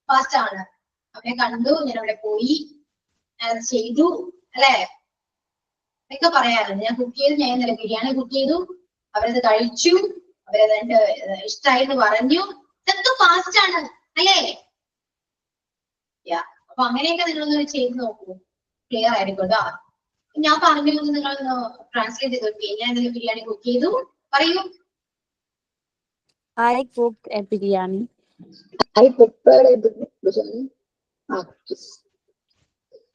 പാസ്റ്റ് ആണ്. അവരെ കണ്ടു, ഞാൻ അവിടെ പോയി, ഞാൻ ചെയ്തു അല്ലെ? ഒക്കെ പറയാറുണ്ട്. ഞാൻ കുക്ക് ചെയ്തു, ഞാൻ ഇന്നലെ ബിരിയാണി കുക്ക് ചെയ്തു, അവരത് കഴിച്ചു, അവരത് ഇഷ്ടമായി എന്ന് പറഞ്ഞു. ഇതൊക്കെ പാസ്റ്റ് ആണ് അല്ലേ? അപ്പൊ അങ്ങനെയൊക്കെ നിങ്ങളൊന്ന് ചെയ്ത് നോക്കൂ, ക്ലിയർ ആയിരിക്കും കേട്ടോ. ഞാൻ പറഞ്ഞു നിങ്ങൾ ട്രാൻസ്ലേറ്റ് ചെയ്ത് നോക്കി. ഞാൻ ഇന്നലെ ബിരിയാണി കുക്ക് ചെയ്തു, പറയൂ. I cooked a biryani. I prepared a biryani.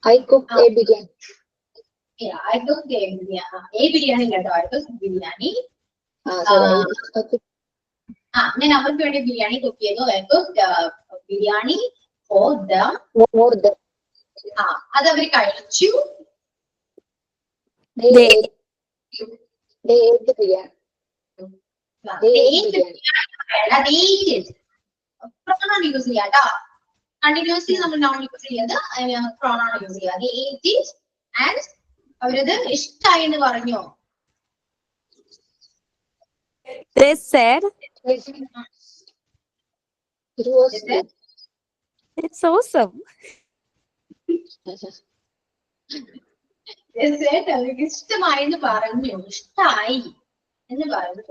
I cooked a biryani. Yeah, I cooked a biryani. A biryani കേട്ടോ, I cooked biryani. ഞാൻ അവർക്ക് വേണ്ടി ബിരിയാണി കുക്ക് ചെയ്തു. I cooked biryani for them. അത് അവർ കഴിച്ചു. They ate the biryani. Pronoun use ചെയ്യാം കേട്ടോ. Continuously നമ്മൾ നോൺ യൂസ് ചെയ്യാതെ പ്രോണൗൺ യൂസ് ചെയ്യാം. They ate it and അവരത് ഇഷ്ടമായി എന്ന് പറഞ്ഞു. They said It was good. it's awesome. അവർക്ക് ഇഷ്ടമായെന്ന് പറഞ്ഞു, ഇഷ്ടായി എന്ന് പറഞ്ഞു.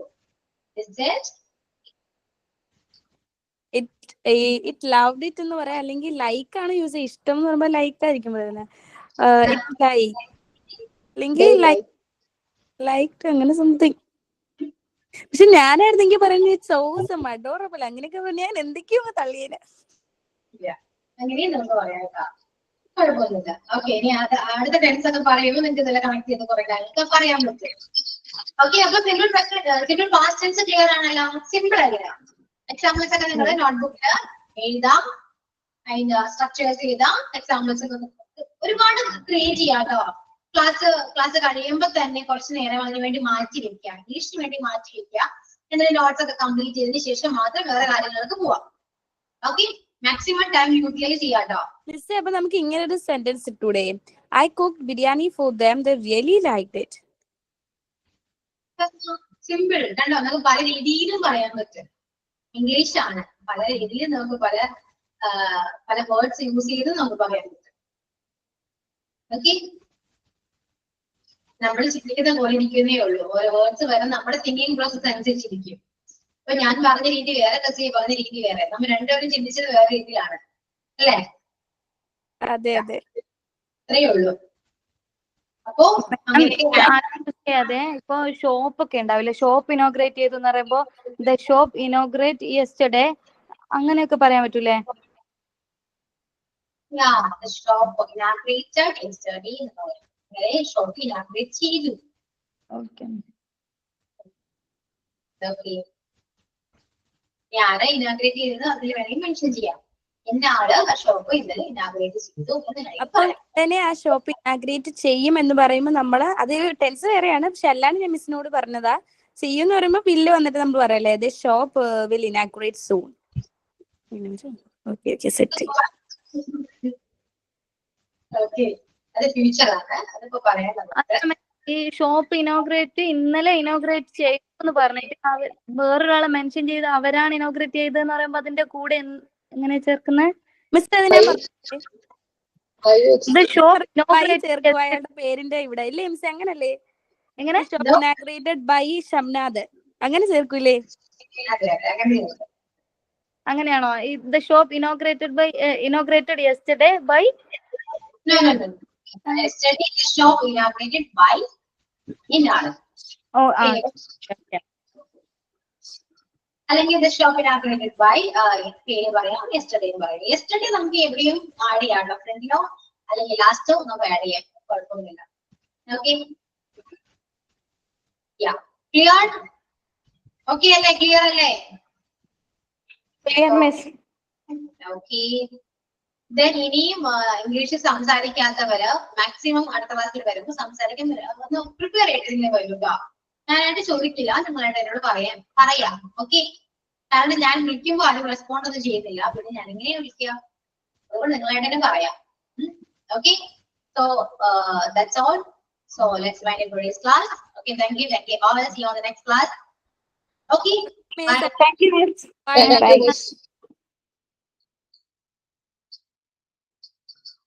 ഇറ്റ് ലവ്ഡ് ഇറ്റ് എന്ന് പറയാം, അല്ലെങ്കിൽ ലൈക്ക് ആണ് യൂസ് ചെയ്യുക. ഇഷ്ടം എന്ന് പറയുമ്പോൾ ലൈക്ക് ആയിരിക്കും പറയുന്നത്. ഇറ്റ് ലൈക്ക് അല്ലെങ്കിൽ ലൈക്ക് അങ്ങനെ സംതിങ്. പക്ഷെ ഞാനായിരുന്നെങ്കിൽ പറയുന്നത് ഇറ്റ്സ് ഓസം അഡോറബിൾ അങ്ങനെയൊക്കെ പറഞ്ഞ ഞാൻ എന്തൊക്കെയോ തള്ളിയേനെ. അങ്ങനെയും നമുക്ക് പറയാം കേട്ടോ, കുഴപ്പമൊന്നുമില്ല. ഓക്കെ, ഇനി അടുത്ത ടെൻസ് ഒക്കെ പറയുമ്പോൾ നിങ്ങൾക്ക് ഇതെല്ലാം കണക്ട് ചെയ്ത് കുറെ കാര്യങ്ങളൊക്കെ പറയാൻ പറ്റും. ഓക്കെ, അപ്പൊ സിമ്പിൾ പാസ്റ്റ് ടെൻസ് ക്ലിയർ ആണല്ലോ, സിമ്പിൾ ആയിരിക്കാം. എക്സാമ്പിൾസ് ഒക്കെ നിങ്ങൾ നോട്ട്ബുക്കിൽ എഴുതാം, അതിന്റെ സ്ട്രക്ചേഴ്സ് എഴുതാം, എക്സാമ്പിൾസ് ഒക്കെ ഒരുപാട് ക്രിയേറ്റ് ചെയ്യാം കേട്ടോ. ക്ലാസ് കഴിയുമ്പോൾ തന്നെ കുറച്ച് നേരം അതിന് വേണ്ടി മാറ്റി വെക്കുക, ഇംഗ്ലീഷിന് വേണ്ടി മാറ്റി വെക്കുക. എന്നിട്ട് നോട്ട്സ് ഒക്കെ കംപ്ലീറ്റ് ചെയ്തതിന് ശേഷം മാത്രം വേറെ കാര്യങ്ങൾക്ക് പോവാം. ഓക്കെ, മാക്സിമം ടൈം യൂട്ടിലൈസ് ചെയ്യാട്ടോ. മിസ്സേ, അപ്പൊ നമുക്ക് ഇങ്ങനെ ഒരു സെന്റൻസ് ഇട്ടൂടെ? I cooked biryani for them, they really liked it. Simple കണ്ടോ, നമുക്ക് പല രീതിയിലും പറയാൻ പറ്റും. ഇംഗ്ലീഷ് ആണ്, പല രീതിയിൽ നമുക്ക് പല വേർഡ്സ് യൂസ് ചെയ്ത് നമുക്ക് പറയാൻ പറ്റും. ഓക്കെ, നമ്മൾ ചിന്തിക്കുന്ന പോലെ ഇരിക്കുന്നേ ഉള്ളൂ. ഓരോ വേർഡ്സ് വരെ നമ്മുടെ തിങ്കിങ് പ്രോസസ് അനുസരിച്ചിരിക്കും. ഇപ്പൊ ഞാൻ പറഞ്ഞ രീതി വേറെ, കസി പറഞ്ഞ രീതി വേറെ, നമ്മൾ രണ്ടുപേരും ചിന്തിച്ചത് വേറെ രീതിയിലാണ് അല്ലേ? അതെ അതെ, അത്രയേ ഉള്ളൂ. അപ്പോ അതെ. ഇപ്പൊ ഷോപ്പ് ഒക്കെ ഉണ്ടാവില്ലേ, ഷോപ്പ് ഇനോഗ്രേറ്റ് ചെയ്തു എന്ന് പറയുമ്പോ ദ ഷോപ്പ് ഇനോഗ്രേറ്റ് യെസ്റ്റർഡേ അങ്ങനെയൊക്കെ പറയാൻ പറ്റൂലേ? ഷോപ്പ് ഇനാഗ്രേറ്റഡ് യെസ്റ്റർഡേ എന്ന് പറയും. ഷോപ്പ് ഇനാഗ്രേറ്റ് ചെയ്തു. ഓക്കെ, ആരാ ഇനാഗ്രേറ്റ് ചെയ്തത് അതിൽ വേണമെങ്കിൽ മെൻഷൻ ചെയ്യാം. എന്നാള് ആ ഷോപ്പ് ഇന്നലെ ഇനാഗ്രേറ്റ് ചെയ്തു. അപ്പൊ തന്നെ ആ ഷോപ്പ് ഇനാഗ്രേറ്റ് ചെയ്യും എന്ന് പറയുമ്പോൾ നമ്മള് അത് ടെൻസ് വേറെയാണ്. പക്ഷെ അല്ലാണ്ട് ഞാൻ മിസ്സിനോട് പറഞ്ഞതാ, ചെയ്യും എന്ന് പറയുമ്പോ ബില്ല് വന്നിട്ട് നമ്മൾ പറയല്ലേ the shop will inaugurate soon. Okay okay, set. അത് ഫ്യൂച്ചർ ആണ്, അതിപ്പോ പറയാൻ. ഈ ഷോപ്പ് ഇന്നലെ ഇനോഗ്രേറ്റ് ചെയ്തു പറഞ്ഞിട്ട് വേറൊരാളെ മെൻഷൻ ചെയ്ത് അവരാണ് ഇനോഗ്രേറ്റ് ചെയ്തതെന്ന് പറയുമ്പോ അതിന്റെ കൂടെ എങ്ങനെ ചേർക്കുന്നത്? മിസ് അതിനെ ചേർക്കുക അയാളുടെ പേരിന്റെ ഇവിടെ ഇല്ലേ മിസ്? അങ്ങനല്ലേ? എങ്ങനെ ഇനാഗ്രേറ്റഡ് ബൈ ഷംനാദ് അങ്ങനെ ചേർക്കൂലേ? അങ്ങനെയാണോ? The shop inaugurated yesterday by yesterday the shop inaugurated by Inal. Oh, അല്ലെങ്കിൽ the shop inaugurated by പേര് പറയാം, yesterday പറയാം. yesterday നമുക്ക് എവിടെയും ആഡ് ചെയ്യാം, ഫ്രണ്ടിലോ അല്ലെങ്കിൽ ലാസ്റ്റോ നമുക്ക് ആഡ് ചെയ്യാം, കുഴപ്പമൊന്നുമില്ല. Okay, clear? ഓക്കെ അല്ലേ? ക്ലിയർ അല്ലേ? ഓക്കെ, ഇനിയും ഇംഗ്ലീഷ് സംസാരിക്കാത്തവര് മാക്സിമം അടുത്ത ക്ലാസ്സിൽ വരുമ്പോൾ സംസാരിക്കാൻ ഒന്ന് പ്രിപ്പയർ ചെയ്തിങ്ങനെ വരും കേട്ടോ. ഞാനായിട്ട് ചോദിക്കില്ല, നിങ്ങളായിട്ട് എന്നോട് പറയാം. ഓക്കെ, കാരണം ഞാൻ വിളിക്കുമ്പോൾ ആരും റെസ്പോണ്ട് ഒന്നും ചെയ്യുന്നില്ല, പിന്നെ ഞാൻ എങ്ങനെയാ വിളിക്കുക? അതുകൊണ്ട് നിങ്ങളായിട്ട് തന്നെ പറയാം. Okay, so that's all. So let's wind up today's class. Okay, thank you. All. See you on the next class. Okay, thank you. Bye.